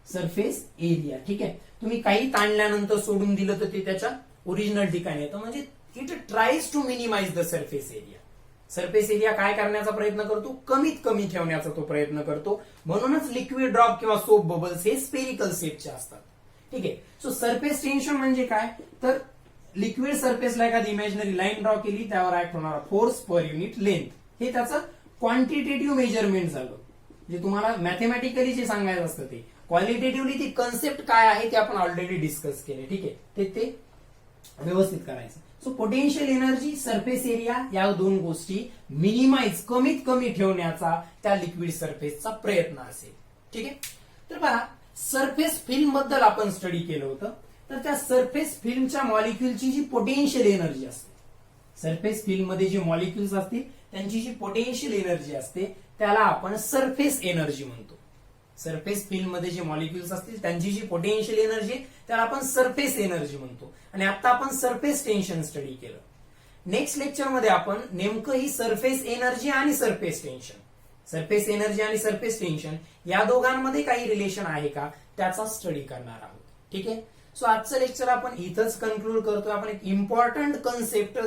Surface area, ठीक आहे. तुम्ही काही ताणल्यानंतर सोडून दिलं तर ते त्याच्या ओरिजिनल ठिकाणी येतं, म्हणजे it tries to minimize the surface area. Surface area काय करण्याचा प्रयत्न करतो, कमीत कमी ठेवण्याचा तो प्रयत्न करतो. म्हणूनच लिक्विड ड्रॉप किंवा सोप बबल्स हे स्पेरिकल शेपचे असतात. ठीक आहे. सो सरफेस टेन्शन म्हणजे काय, तर लिक्विड सरफेसला एखादी इमॅजिनरी लाईन ड्रॉ केली त्यावर ऍक्ट होणारा फोर्स पर युनिट लेंथ, हे त्याचं क्वांटिटेटिव्ह मेजरमेंट झालं. जे तुम्हाला मॅथमॅटिकली जे सांगायचं असतं ते, क्वालिटेटिव्हली ती कन्सेप्ट काय आहे ते आपण ऑलरेडी डिस्कस केले. ठीक आहे. ते व्यवस्थित करायचं. So potential energy, surface area या दोन गोष्टी मिनिमाइज, कमीत कमी ठेवण्याचा त्या लिक्विड सरफेसचा प्रयत्न असेल. ठीक आहे. तर पहा, सरफेस फिल्म बद्दल आपण स्टडी केलं होतं. तर त्या सरफेस फिल्मच्या मॉलिक्युलची जी पोटेन्शियल एनर्जी असते, सरफेस फिल्म मध्ये जे मॉलिक्युल्स असतील त्यांची जी पोटेन्शियल एनर्जी असते त्याला आपण सरफेस एनर्जी म्हणतो. सरफेस फिल्म मध्ये जे मॉलिक्युल्स असतील त्यांची जी पोटेन्शियल एनर्जी त्याला आपण सरफेस एनर्जी म्हणतो. आणि आता आपण सरफेस टेन्शन स्टडी केलं. नेक्स्ट लेक्चरमध्ये आपण नेमकं ही सरफेस एनर्जी आणि सरफेस टेन्शन, सरफेस एनर्जी आणि सरफेस टेन्शन या दोघांमध्ये काही रिलेशन आहे का त्याचा स्टडी करणार आहोत. ठीक आहे. सो आजचं लेक्चर आपण इथंच कन्क्लूड करतोय. आपण एक इम्पॉर्टंट कन्सेप्ट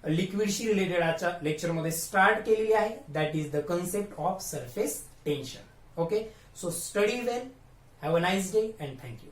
लिक्विडशी रिलेटेड आजच्या लेक्चरमध्ये स्टार्ट केलेली आहे, that is the concept of surface tension. Okay. So study well, have a nice day and thank you.